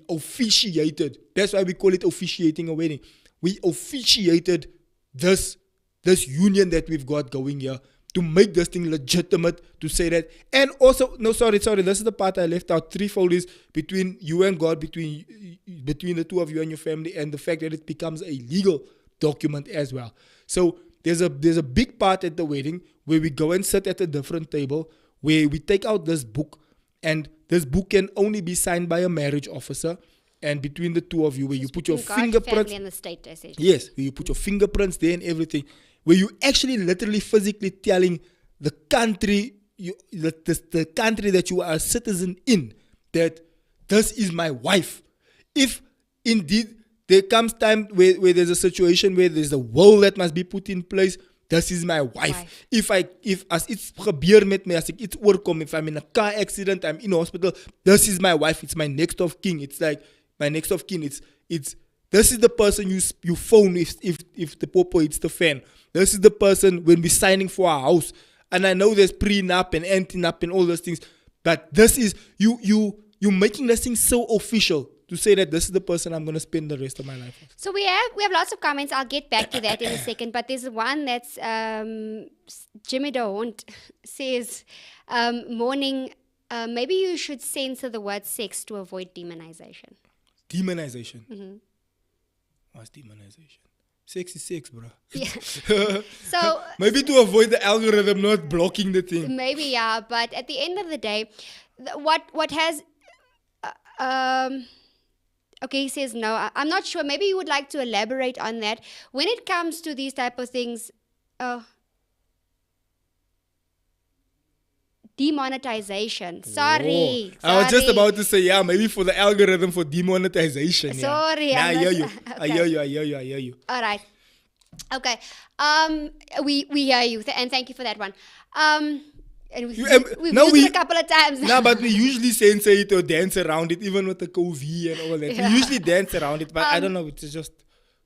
officiated. That's why we call it officiating a wedding. We officiated this union that we've got going here to make this thing legitimate, to say that. And also, sorry, this is the part I left out. Threefold is between you and God, between the two of you and your family, and the fact that it becomes a legal document as well. So there's a big part at the wedding where we go and sit at a different table, where we take out this book, and this book can only be signed by a marriage officer. And between the two of you, where you put your fingerprints, family and the state, yes, where you put your fingerprints there and everything, where you actually literally physically telling the country, the country that you are a citizen in, that this is my wife. If indeed there comes time where there's a situation where there's a will that must be put in place, this is my wife. If as it's gebeur met my, as ek iets oorkom, if I'm in a car accident, I'm in a hospital, this is my wife. It's my next of kin. It's like my next of kin. It's this is the person you phone if the popo hits the fan. This is the person when we're signing for our house. And I know there's prenup and antenup and all those things, but this is you making this thing so official to say that this is the person I'm going to spend the rest of my life with. So we have lots of comments. I'll get back to that in a second. But there's one that's Jimmy Dehont says, morning, maybe you should censor the word sex to avoid demonization. Demonization? Mm-hmm. What's demonization? Sex is sex, bro. Yeah. So maybe to avoid the algorithm not blocking the thing. Maybe, yeah. But at the end of the day, what has... Okay, he says no. I'm not sure. Maybe you would like to elaborate on that. When it comes to these type of things, demonetization. Sorry. I was just about to say, yeah, maybe for the algorithm for demonetization. Sorry. Yeah. I hear you. Okay. I hear you. All right. Okay. We hear you, and thank you for that one. And we've used it a couple of times. No, but we usually censor it or dance around it, even with the COVID and all that. Yeah. We usually dance around it, but I don't know. It's just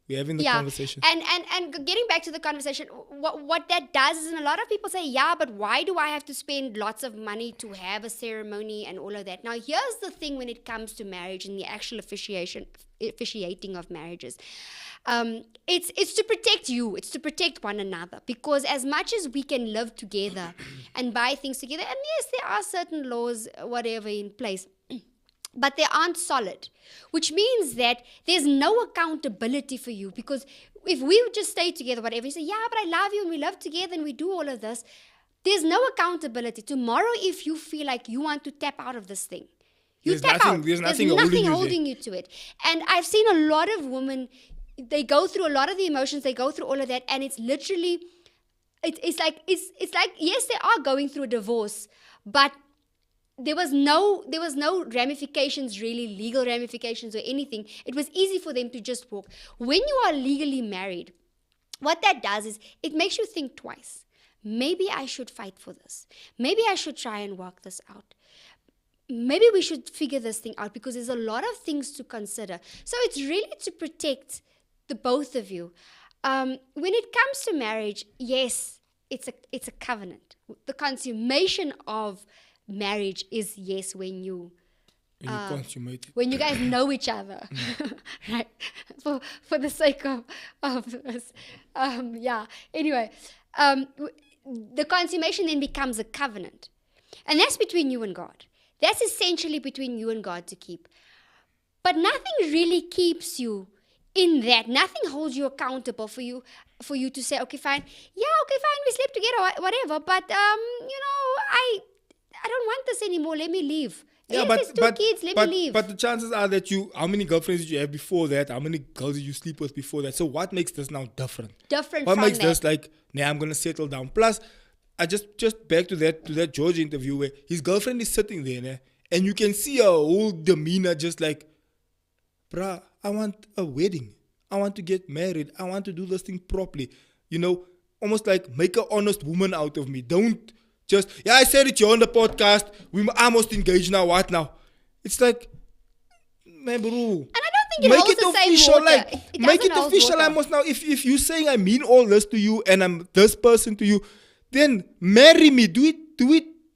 we're having the conversation. And getting back to the conversation, what that does is, and a lot of people say, yeah, but why do I have to spend lots of money to have a ceremony and all of that? Now, here's the thing when it comes to marriage and the actual officiating of marriages. It's to protect you. It's to protect one another, because as much as we can live together and buy things together, and yes, there are certain laws, whatever, in place, but they aren't solid, which means that there's no accountability for you. Because if we just stay together, whatever, you say, yeah, but I love you and we love together and we do all of this, there's no accountability. Tomorrow, if you feel like you want to tap out of this thing, you tap out. There's nothing holding you to it. And I've seen a lot of women, they go through a lot of the emotions, they go through all of that, and it's literally, it's like yes, they are going through a divorce, but there was no ramifications, really, legal ramifications or anything. It was easy for them to just walk. When you are legally married, what that does is it makes you think twice. Maybe I should fight for this. Maybe I should try and work this out. Maybe we should figure this thing out, because there's a lot of things to consider. So it's really to protect the both of you. When it comes to marriage, yes, it's a covenant. The consummation of marriage is, yes, when you consummate it. When you guys know each other, right? For the sake of this, Anyway, the consummation then becomes a covenant, and that's between you and God. That's essentially between you and God to keep. But nothing really keeps you in that. Nothing holds you accountable for you to say, okay, fine, yeah, okay, fine, we sleep together, whatever. But I don't want this anymore. Let me leave. Yeah, Yes, there's two kids. Let me leave. But the chances are that how many girlfriends did you have before that? How many girls did you sleep with before that? So what makes this now different? Different What from makes that. this like, nah, I'm gonna settle down. Plus, I just back to that George interview where his girlfriend is sitting there, né? And you can see her whole demeanor just like, bruh, I want a wedding. I want to get married. I want to do this thing properly. You know, almost like make an honest woman out of me. Don't just, yeah, I said it, you're on the podcast. We're almost engaged now. What now? It's like, man, bro. And I don't think it holds the same water. Like, It make doesn't it hold official. water. Almost now. If you're saying I mean all this to you and I'm this person to you, then marry me. Do it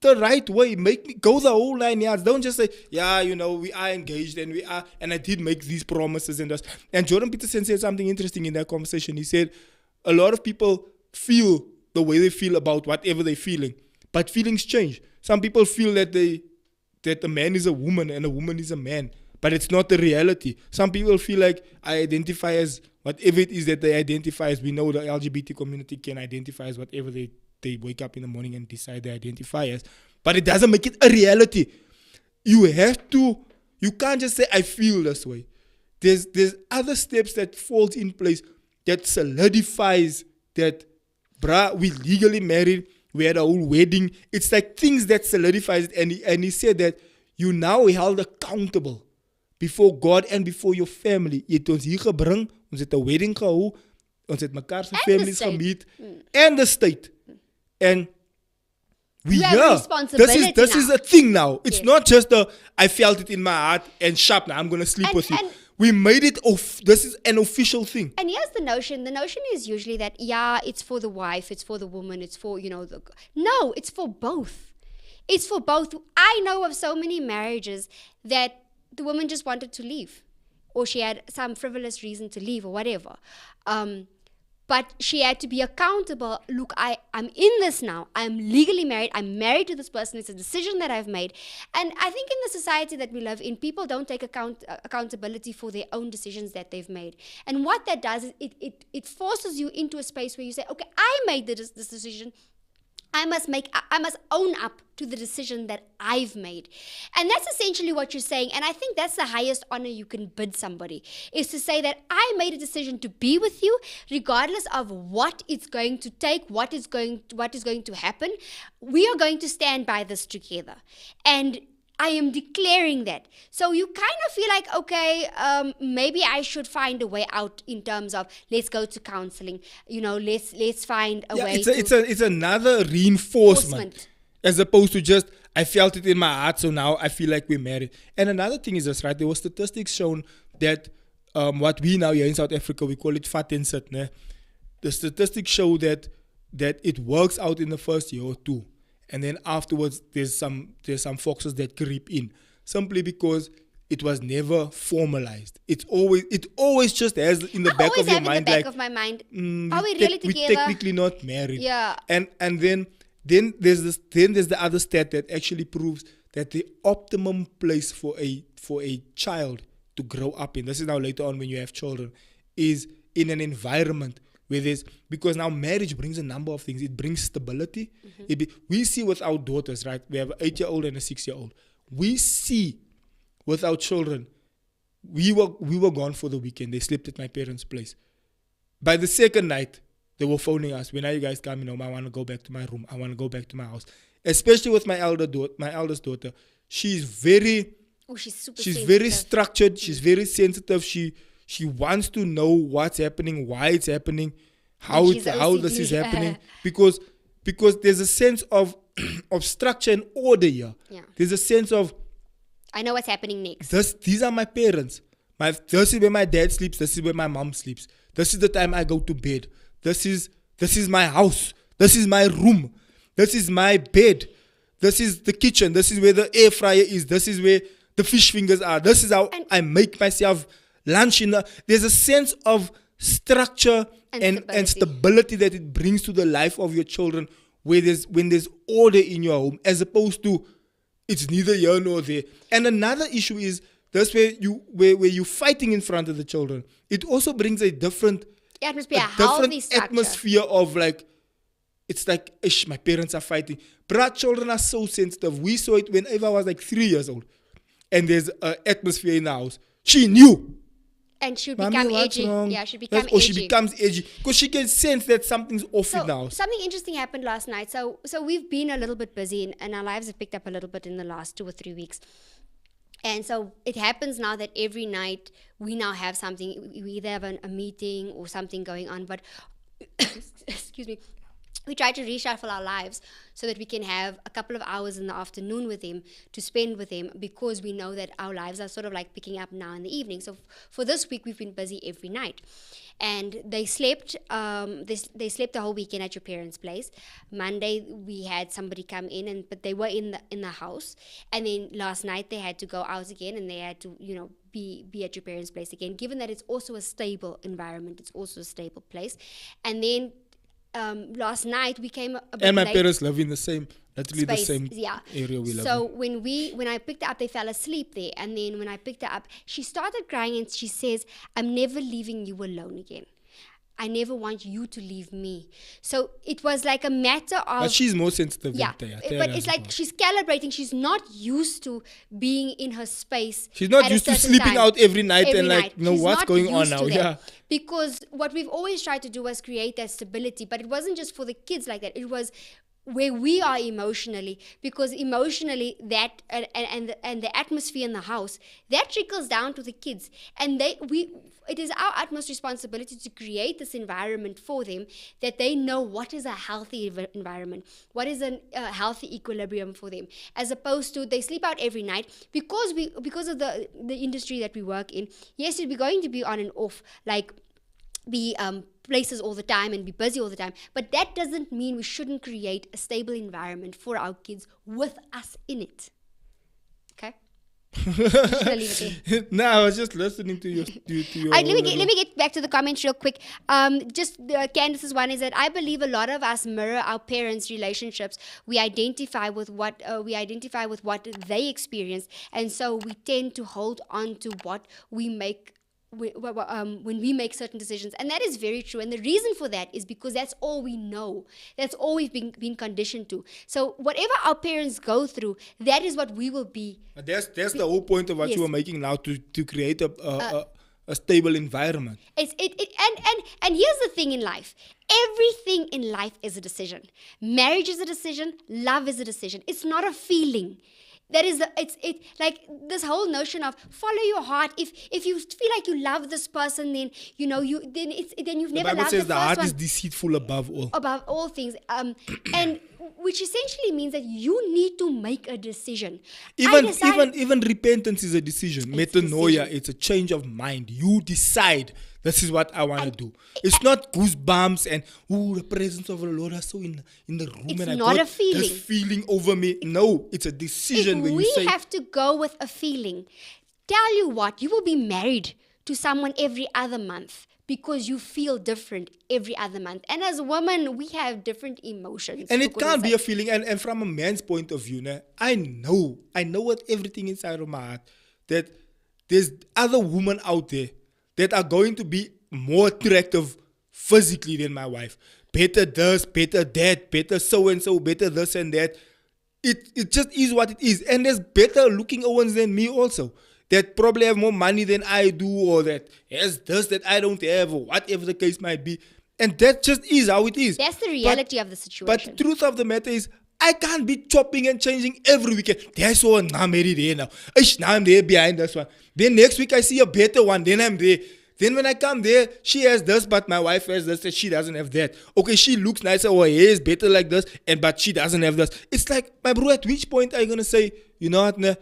the right way. Make me go the whole 9 yards. Don't just say, yeah, you know, we are engaged and I did make these promises and this. And Jordan Peterson said something interesting in that conversation. He said a lot of people feel the way they feel about whatever they're feeling, but feelings change. Some people feel that a man is a woman and a woman is a man, but it's not the reality. Some people feel like I identify as whatever it is that they identify as. We know the LGBT community can identify as whatever they wake up in the morning and decide they identify as, but it doesn't make it a reality. You can't just say I feel this way. There's other steps that falls in place that solidifies that, bruh, we legally married, we had a whole wedding. It's like things that solidifies it. And he said that you now held accountable before God and before your family. Jy het ons hier gebring, ons het 'n wedding gehou, ons het mekaar se families gemeet, and the state. And You have a responsibility this is now. a thing now. It's Yes. not just I felt it in my heart and sharp now I'm gonna sleep And- with you. and- We made it this is an official thing. And here's the notion. The notion is usually that, yeah, it's for the wife, it's for the woman, it's for, no, it's for both. It's for both. I know of so many marriages that the woman just wanted to leave, or she had some frivolous reason to leave, or whatever. But she had to be accountable. Look, I'm in this now. I'm legally married. I'm married to this person. It's a decision that I've made. And I think in the society that we live in, people don't take accountability for their own decisions that they've made. And what that does is it forces you into a space where you say, okay, I made this decision. I must own up to the decision that I've made. And that's essentially what you're saying. And I think that's the highest honor you can bid somebody, is to say that I made a decision to be with you, regardless of what it's going to take, what is going to happen. We are going to stand by this together. And I am declaring that. So you kind of feel like, okay, maybe I should find a way out in terms of, let's go to counseling. Let's find a way. It's another reinforcement as opposed to just I felt it in my heart, so now I feel like we're married. And another thing is this, right? There were statistics shown that what we now here in South Africa we call it fat and sit. Ne? The statistics show that it works out in the first year or two. And then afterwards, there's some foxes that creep in, simply because it was never formalized. It always just has in the back of your mind, like, of my mind, are we really together? We're technically not married. Yeah. And then there's the other stat that actually proves that the optimum place for a child to grow up in, this is now later on when you have children, is in an environment where because now marriage brings a number of things. It brings stability. Mm-hmm. We see with our daughters, right? We have an 8-year-old and a 6-year-old. We see with our children, we were gone for the weekend. They slept at my parents' place. By the second night, they were phoning us. When are you guys coming home? I want to go back to my room. I want to go back to my house. Especially with my eldest daughter. She's very... Oh, she's very structured. She's very sensitive. She wants to know what's happening, why it's happening, how this is happening, because there's a sense of structure and order here. Yeah. There's a sense of, I know what's happening next. These are my parents. This is where my dad sleeps. This is where my mom sleeps. This is the time I go to bed. This is my house. This is my room. This is my bed. This is the kitchen. This is where the air fryer is. This is where the fish fingers are. This is how I make myself lunch there's a sense of structure and stability that it brings to the life of your children when there's order in your home, as opposed to It's neither here nor there. And another issue is that's where you're fighting in front of the children. It also brings a different atmosphere of like, it's like, ish, my parents are fighting. But children are so sensitive. We saw it whenever I was like 3 years old. And there's an atmosphere in the house. She knew. And she would become edgy. Yeah, she become edgy. Or she becomes edgy. Because she can sense that something's off in the house. Something interesting happened last night. So we've been a little bit busy and our lives have picked up a little bit in the last 2 or 3 weeks. And so it happens now that every night we now have something. We either have a meeting or something going on. But, excuse me, we try to reshuffle our lives so that we can have a couple of hours in the afternoon with him to spend with him, because we know that our lives are sort of like picking up now in the evening. So for this week, we've been busy every night. And they slept they slept the whole weekend at your parents' place. Monday, we had somebody come in, but they were in the house. And then last night, they had to go out again, and they had to, be at your parents' place again, given that it's also a stable environment. It's also a stable place. And then last night we came a bit and my late. Parents live in the same area we live so in. when I picked her up, they fell asleep there, and then when I picked her up, she started crying and she says, "I'm never leaving you alone again. I never want you to leave me." So it was like a matter of... But she's more sensitive than but it's like she's calibrating. She's not used to being in her space. She's not used to sleeping out every night and like, what's going on now? Yeah. Because what we've always tried to do was create that stability, but it wasn't just for the kids like that. It was where we are emotionally, because emotionally that and the atmosphere in the house, that trickles down to the kids, and it is our utmost responsibility to create this environment for them, that they know what is a healthy environment, what is a healthy equilibrium for them, as opposed to they sleep out every night because of the industry that we work in. Yes, we're going to be on and off, like be places all the time and be busy all the time, but that doesn't mean we shouldn't create a stable environment for our kids with us in it. Okay. No, I was just listening to your. Let me get back to the comments real quick. Candace's one is that I believe a lot of us mirror our parents' relationships. We identify with what they experienced, and so we tend to hold on to what we make. When we make certain decisions, and that is very true, and the reason for that is because that's all we know, that's all we've been conditioned to. So whatever our parents go through, that is what we will be. But that's the whole point of what you were making now, to create a stable environment. And here's the thing in life. Everything in life is a decision. Marriage is a decision. Love is a decision. It's not a feeling. That is like this whole notion of follow your heart. If you feel like you love this person, then you've never loved the first one. The Bible says the heart is deceitful above all. Above all things, and which essentially means that you need to make a decision. Even repentance is a decision. Metanoia, it's a change of mind. You decide. This is what I want to do. It's not goosebumps and the presence of the Lord is so in the room, it's and I not got a feeling. this feeling over me. No, it's a decision. If we have to go with a feeling, tell you what, you will be married to someone every other month because you feel different every other month. And as women, we have different emotions. And it can't be a feeling. And from a man's point of view, I know with everything inside of my heart that there's other women out there that are going to be more attractive physically than my wife. Better this, better that, better so-and-so, better this and that. It just is what it is. And there's better looking ones than me also, that probably have more money than I do, or that has this that I don't have, or whatever the case might be. And that just is how it is. That's the reality of the situation. But the truth of the matter is, I can't be chopping and changing every weekend. There's one, now I'm already there now. Now I'm there behind this one. Then next week I see a better one, then I'm there. Then when I come there, she has this, but my wife has this, and she doesn't have that. Okay, she looks nicer, or her hair is better like this, but she doesn't have this. It's like, my bro, at which point are you going to say, you know what, nah,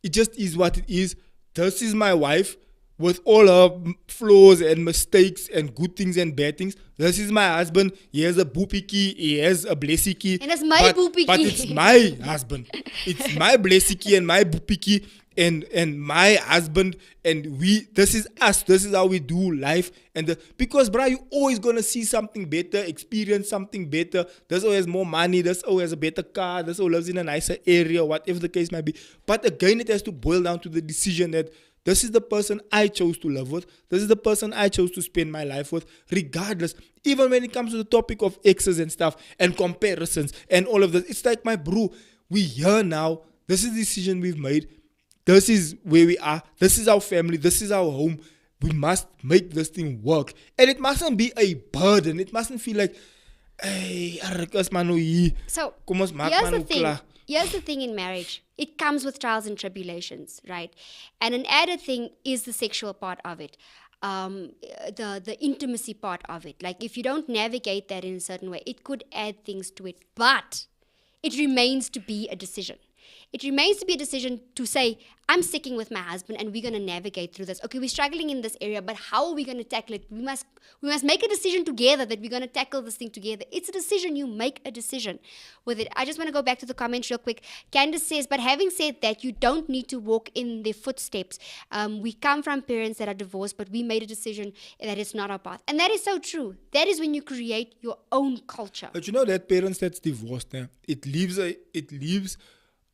it just is what it is. This is my wife with all her flaws and mistakes and good things and bad things. This is my husband. He has a boopie, he has a blessiki. And it's my boopie. But it's my husband. It's my blessiki and my boopie. and my husband and we, this is us, this is how we do life. And because bruh, you always gonna see something better, experience something better. This always has more money, this always has a better car, this always lives in a nicer area, whatever the case might be. But again, it has to boil down to the decision that this is the person I chose to live with, this is the person I chose to spend my life with, regardless. Even when it comes to the topic of exes and stuff and comparisons and all of this, it's like, my bro, we here now, this is the decision we've made. This is where we are. This is our family. This is our home. We must make this thing work. And it mustn't be a burden. It mustn't feel like, hey, So kom ons maak here's maar the nou thing. klaar. Here's the thing in marriage. It comes with trials and tribulations, right? And an added thing is the sexual part of it. The intimacy part of it. Like if you don't navigate that in a certain way, it could add things to it. But it remains to be a decision. It remains to be a decision to say, I'm sticking with my husband and we're going to navigate through this. Okay, we're struggling in this area, but how are we going to tackle it? We must make a decision together that we're going to tackle this thing together. It's a decision. You make a decision with it. I just want to go back to the comments real quick. Candace says, but having said that, you don't need to walk in their footsteps. We come from parents that are divorced, but we made a decision that it's not our path. And that is so true. That is when you create your own culture. But you know that parents that's divorced, it leaves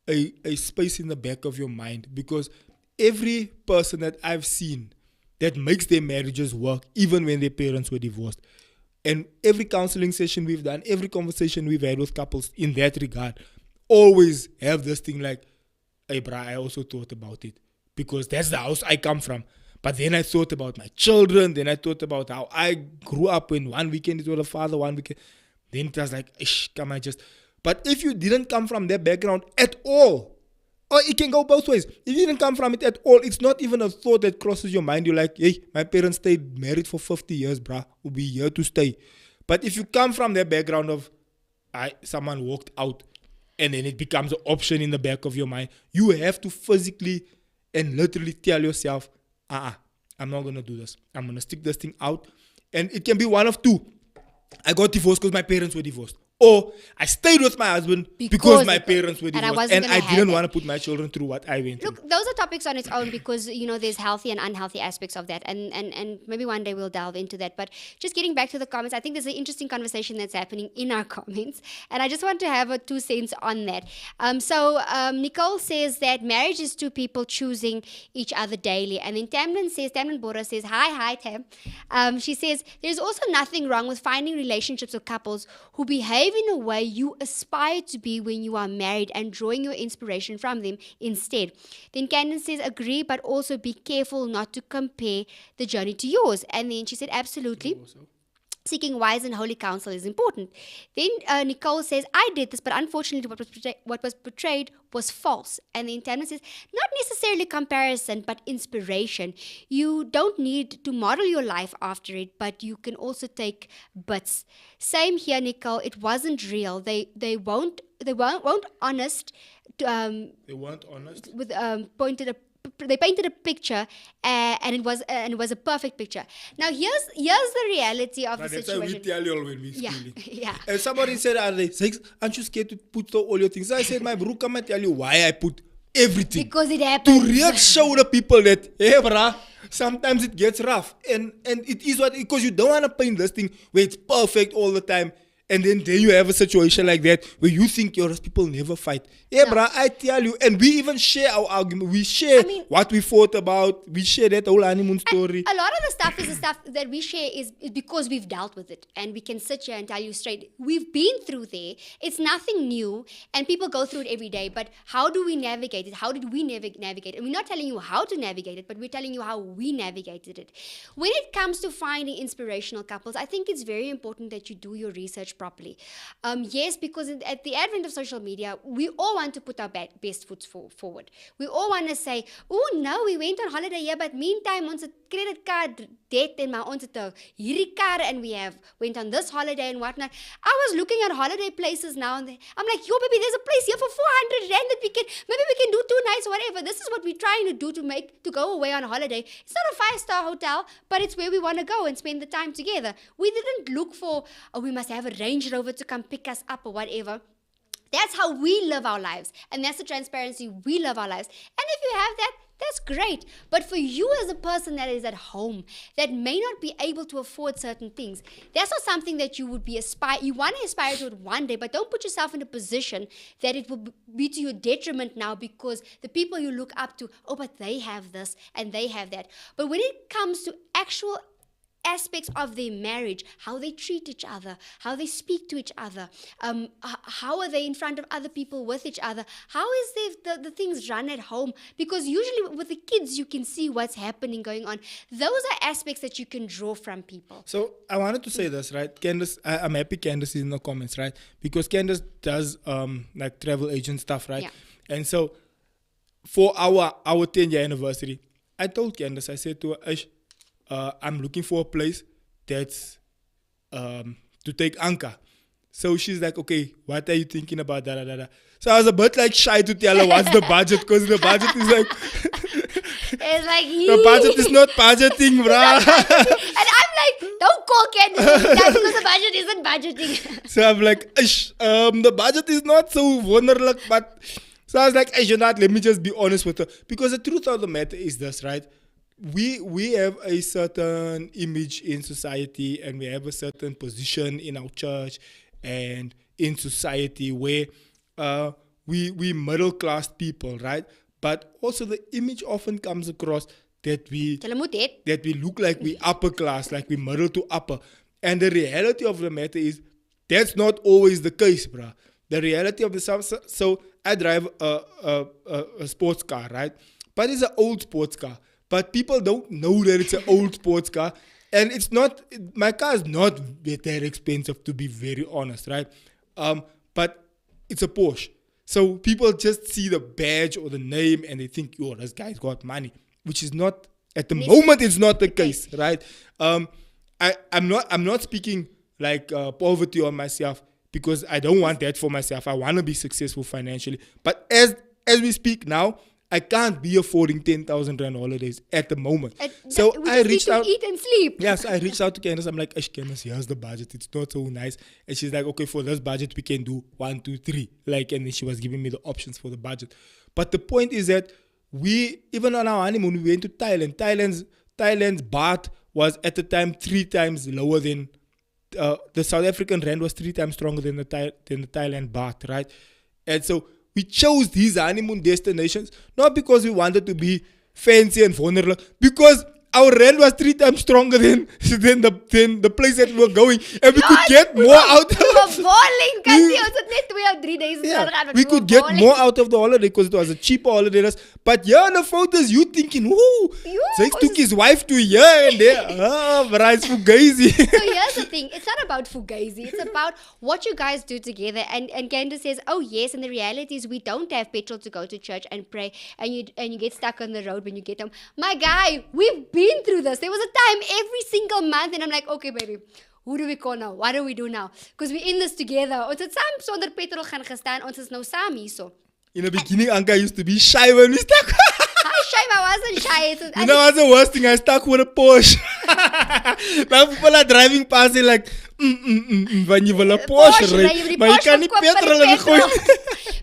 a space in the back of your mind, because every person that I've seen that makes their marriages work, even when their parents were divorced, and every counseling session we've done, every conversation we've had with couples in that regard, always have this thing like, hey brah, I also thought about it, because that's the house I come from. But then I thought about my children, then I thought about how I grew up when one weekend it was a father, one weekend, then it was like, come I just... But if you didn't come from that background at all, or it can go both ways. If you didn't come from it at all, it's not even a thought that crosses your mind. You're like, hey, my parents stayed married for 50 years, bruh. We'll be here to stay. But if you come from that background of, someone walked out, and then it becomes an option in the back of your mind, you have to physically and literally tell yourself, I'm not going to do this. I'm going to stick this thing out. And it can be one of two. I got divorced because my parents were divorced. Or I stayed with my husband because my parents were divorced. And I didn't want to put my children through what I went through. Look, those are topics on its own, because, there's healthy and unhealthy aspects of that. And maybe one day we'll delve into that. But just getting back to the comments, I think there's an interesting conversation that's happening in our comments. And I just want to have a 2 cents on that. So Nicole says that marriage is two people choosing each other daily. And then Tamlin Bora says, hi Tam. She says, there's also nothing wrong with finding relationships or couples who behave in a way you aspire to be when you are married and drawing your inspiration from them instead. Then Candace says, agree, but also be careful not to compare the journey to yours. And then she said, absolutely. Seeking wise and holy counsel is important. Then Nicole says, I did this, but unfortunately what was portrayed was false. And then Tamna says, not necessarily comparison, but inspiration. You don't need to model your life after it, but you can also take bits. Same here, Nicole. It wasn't real. They weren't honest. They weren't honest. With they painted a picture, and it was a perfect picture. Now here's the reality of the situation. That's how we tell you all when we yeah. And somebody said, aren't you scared to put all your things? So I said, my bro, come and tell you why I put everything. Because it happens. To really show the people that, hey brah, sometimes it gets rough. And it is what, because you don't want to paint this thing where it's perfect all the time. And then you have a situation like that where you think your people never fight. Yeah, bruh, I tell you. And we even share our argument. We share what we fought about. We share that whole honeymoon story. A lot of the stuff is the stuff that we share is because we've dealt with it. And we can sit here and tell you straight, we've been through there. It's nothing new. And people go through it every day. But how do we navigate it? How did we navigate it? And we're not telling you how to navigate it, but we're telling you how we navigated it. When it comes to finding inspirational couples, I think it's very important that you do your research properly. Yes, because at the advent of social media, we all want to put our best foot forward. We all want to say, oh no, we went on holiday here, but meantime, ons credit card debt and ons het hierdie car and we went on this holiday and whatnot. I was looking at holiday places now and I'm like, yo baby, there's a place here for 400 rand that maybe we can do 2 nights or whatever. This is what we're trying to do to go away on holiday. It's not a 5-star hotel, but it's where we want to go and spend the time together. We didn't look for, we must have a Range Rover to come pick us up or whatever. That's how we live our lives. And that's the transparency we live our lives. And if you have that, that's great. But for you as a person that is at home, that may not be able to afford certain things, that's not something that you would you want to aspire to it one day, but don't put yourself in a position that it will be to your detriment now because the people you look up to, oh, but they have this and they have that. But when it comes to actual aspects of their marriage, how they treat each other, how they speak to each other, how are they in front of other people with each other, how is the things run at home, because usually with the kids you can see what's happening going on. Those are aspects that you can draw from people. So I wanted to say this, right? Candace, I'm happy Candace is in the comments, right? Because Candace does like travel agent stuff, right? Yeah. And so for our 10-year anniversary, I told Candace, I said to her, Ash, I'm looking for a place that's to take Anka. So she's like, okay, what are you thinking about? Da, da, da, da. So I was a bit like shy to tell her what's the budget, because the budget is like it's like the budget is not budgeting, bruh. And I'm like, don't call Candace that because the budget isn't budgeting. So I'm like, the budget is not so vulnerable, but so I was like, you know what, let me just be honest with her, because the truth of the matter is this, right? We have a certain image in society, and we have a certain position in our church and in society where we middle class people, right? But also the image often comes across that we look like we upper class, like we middle to upper. And the reality of the matter is that's not always the case, bruh. The reality of the so I drive a sports car, right? But it's an old sports car. But people don't know that it's an old sports car. And it's not, my car is not that expensive, to be very honest, right? But it's a Porsche. So people just see the badge or the name and they think, oh, this guy's got money, which is not, at the moment, it's not the case, right? I'm not speaking like poverty on myself, because I don't want that for myself. I want to be successful financially. But as we speak now, I can't be affording 10,000 Rand holidays at the moment. So I reached out. Eat and sleep. Yeah, so I reached out to Candace. I'm like, Candace, here's the budget. It's not so nice. And she's like, okay, for this budget, we can do 1, 2, 3. Like, and then she was giving me the options for the budget. But the point is that even on our honeymoon, we went to Thailand. Thailand's baht was at the time 3 times lower than the South African Rand was 3 times stronger than the Thailand baht, right? And so we chose these honeymoon destinations not because we wanted to be fancy and vulnerable, because our rand was 3 times stronger than the place that we were going, and we could get more out. We were balling, kasi ons het net 2 or 3 days yeah, we could get more out of the holiday because it was a cheaper holiday. But yeah, in the photos, you thinking, whoo, Zach took his wife to here and there. But it's fugazi. So here's the thing, it's not about fugazi, it's about what you guys do together. And Candace says, oh yes, and the reality is we don't have petrol to go to church and pray, and you get stuck on the road when you get home. My guy, we've been through this. There was a time every single month, and I'm like, okay baby, who do we call now? What do we do now? Because we're in this together. Ons het saam sonder petrol gaan gestaan. Ons is nou saam hierso. In the beginning, Anka used to be shy when we stuck. Hi, shy, but I wasn't shy. You know what's the worst thing? I stuck with a Porsche. Now people are driving past it like, when you will a Porsche, right? But you can't petrol.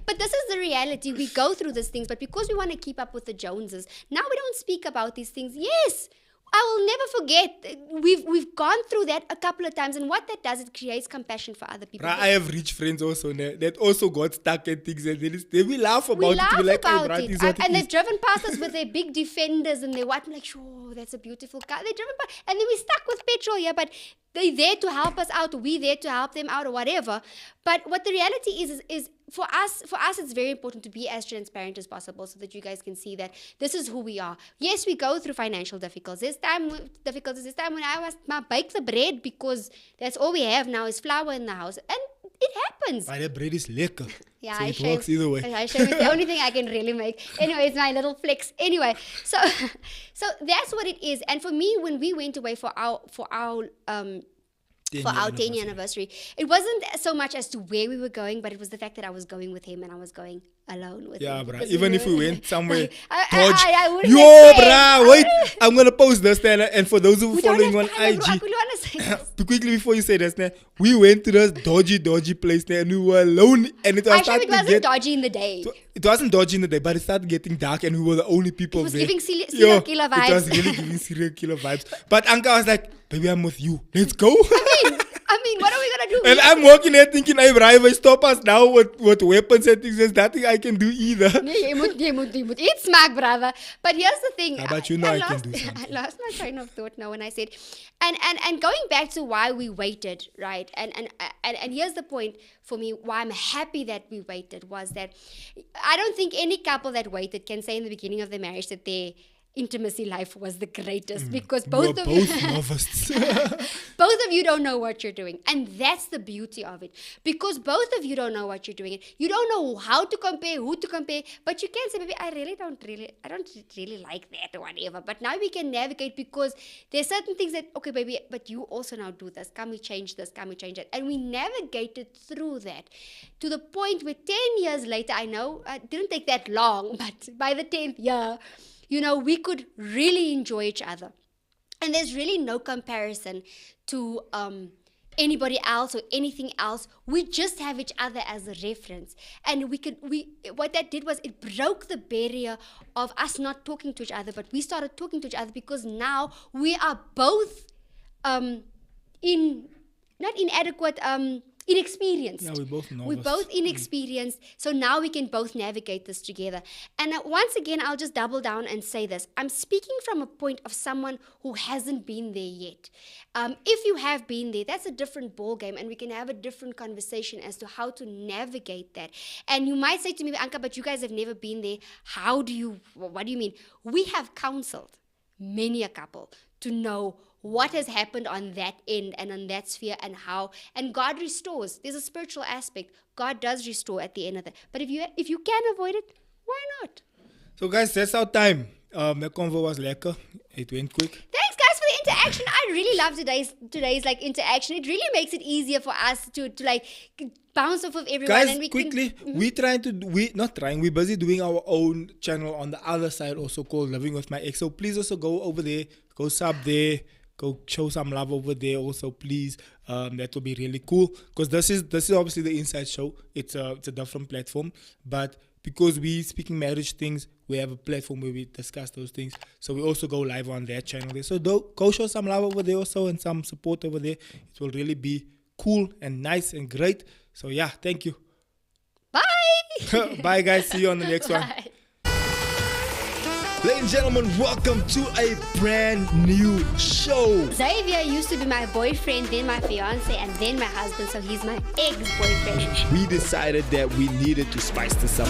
But this is the reality. We go through these things, but because we want to keep up with the Joneses, now we don't speak about these things. Yes, I will never forget. We've gone through that a couple of times, and what that does, it creates compassion for other people. I have rich friends also that also got stuck at things, and we laugh about it. We laugh about it. And they've driven past us with their big defenders and their what. I'm like, sure, that's a beautiful car. They're driven past, and then we stuck with petrol here, but they're there to help us out. We're there to help them out, or whatever. But what the reality is for us, it's very important to be as transparent as possible so that you guys can see that this is who we are. Yes, we go through financial difficulties. This time when I was bake the bread, because that's all we have now is flour in the house. And it happens. But the bread is lekker. Yeah, so it works either way. It's the only thing I can really make. Anyway, it's my little flex. Anyway, so that's what it is. And for me, when we went away for our for our 10-year anniversary. It wasn't so much as to where we were going, but it was the fact that I was going with him and I was going alone with him. Yeah, bruh. Because Even if we went somewhere, I wouldn't yo, have said. bruh, wait. I'm gonna post this, and for those who are We don't following have on time, bro. I IG, really want to say this. quickly before you say this, we went to this dodgy place, and we were alone, and it was Actually, starting it to wasn't get. dodgy in the day. It wasn't dodgy in the day, but it started getting dark, and we were the only people It was there. giving serial killer It was vibes. really giving serial killer vibes. But Anka was like, "Baby, I'm with you. Let's go." I mean, what are we gonna do? And I'm walking there thinking, "Hey, Brian, stop us now with weapons and things. There's nothing I can do either." Nee, jy moet iets maak, brother. But here's the thing. Yeah, but you know I can lost, do something. I lost my train of thought now when I said, and going back to why we waited, right? And here's the point for me why I'm happy that we waited was that I don't think any couple that waited can say in the beginning of their marriage that their intimacy life was the greatest because both of you novices. both of you don't know what you're doing, and that's the beauty of it, because both of you don't know what you're doing. You don't know how to compare, who to compare, but you can say, maybe I don't really like that or whatever, but now we can navigate because there's certain things that, okay baby, but you also now do this, can we change this, can we change that, and we navigated through that to the point where 10 years later, I know it didn't take that long, but by the 10th year, you know, we could really enjoy each other. And there's really no comparison to anybody else or anything else. We just have each other as a reference. And what that did was it broke the barrier of us not talking to each other, but we started talking to each other because now we are both inexperienced. Yeah, we're both novice. We're both inexperienced, so now we can both navigate this together. And once again, I'll just double down and say this. I'm speaking from a point of someone who hasn't been there yet. If you have been there, that's a different ballgame, and we can have a different conversation as to how to navigate that. And you might say to me, Anka, but you guys have never been there. What do you mean? We have counseled many a couple to know what has happened on that end and on that sphere and how, and God restores. There's a spiritual aspect. God does restore at the end of that. But if you can avoid it, why not? So guys, that's our time. The convo was lekker. It went quick. Thanks guys for the interaction. I really love today's like interaction. It really makes it easier for us to like bounce off of everyone. Guys, and we quickly, can, we're busy doing our own channel on the other side also called Living With My Ex. So please also go over there, go sub there, go show some love over there also, please. That will be really cool, because this is obviously the inside show. It's a different platform, but because we speaking marriage things, we have a platform where we discuss those things. So we also go live on that channel there. So go show some love over there also and some support over there. It will really be cool and nice and great. So yeah, thank you. bye. Bye guys, see you on the next one. Bye. Ladies and gentlemen, welcome to a brand new show. Xavier used to be my boyfriend, then my fiance, and then my husband, so he's my ex-boyfriend. We decided that we needed to spice this up.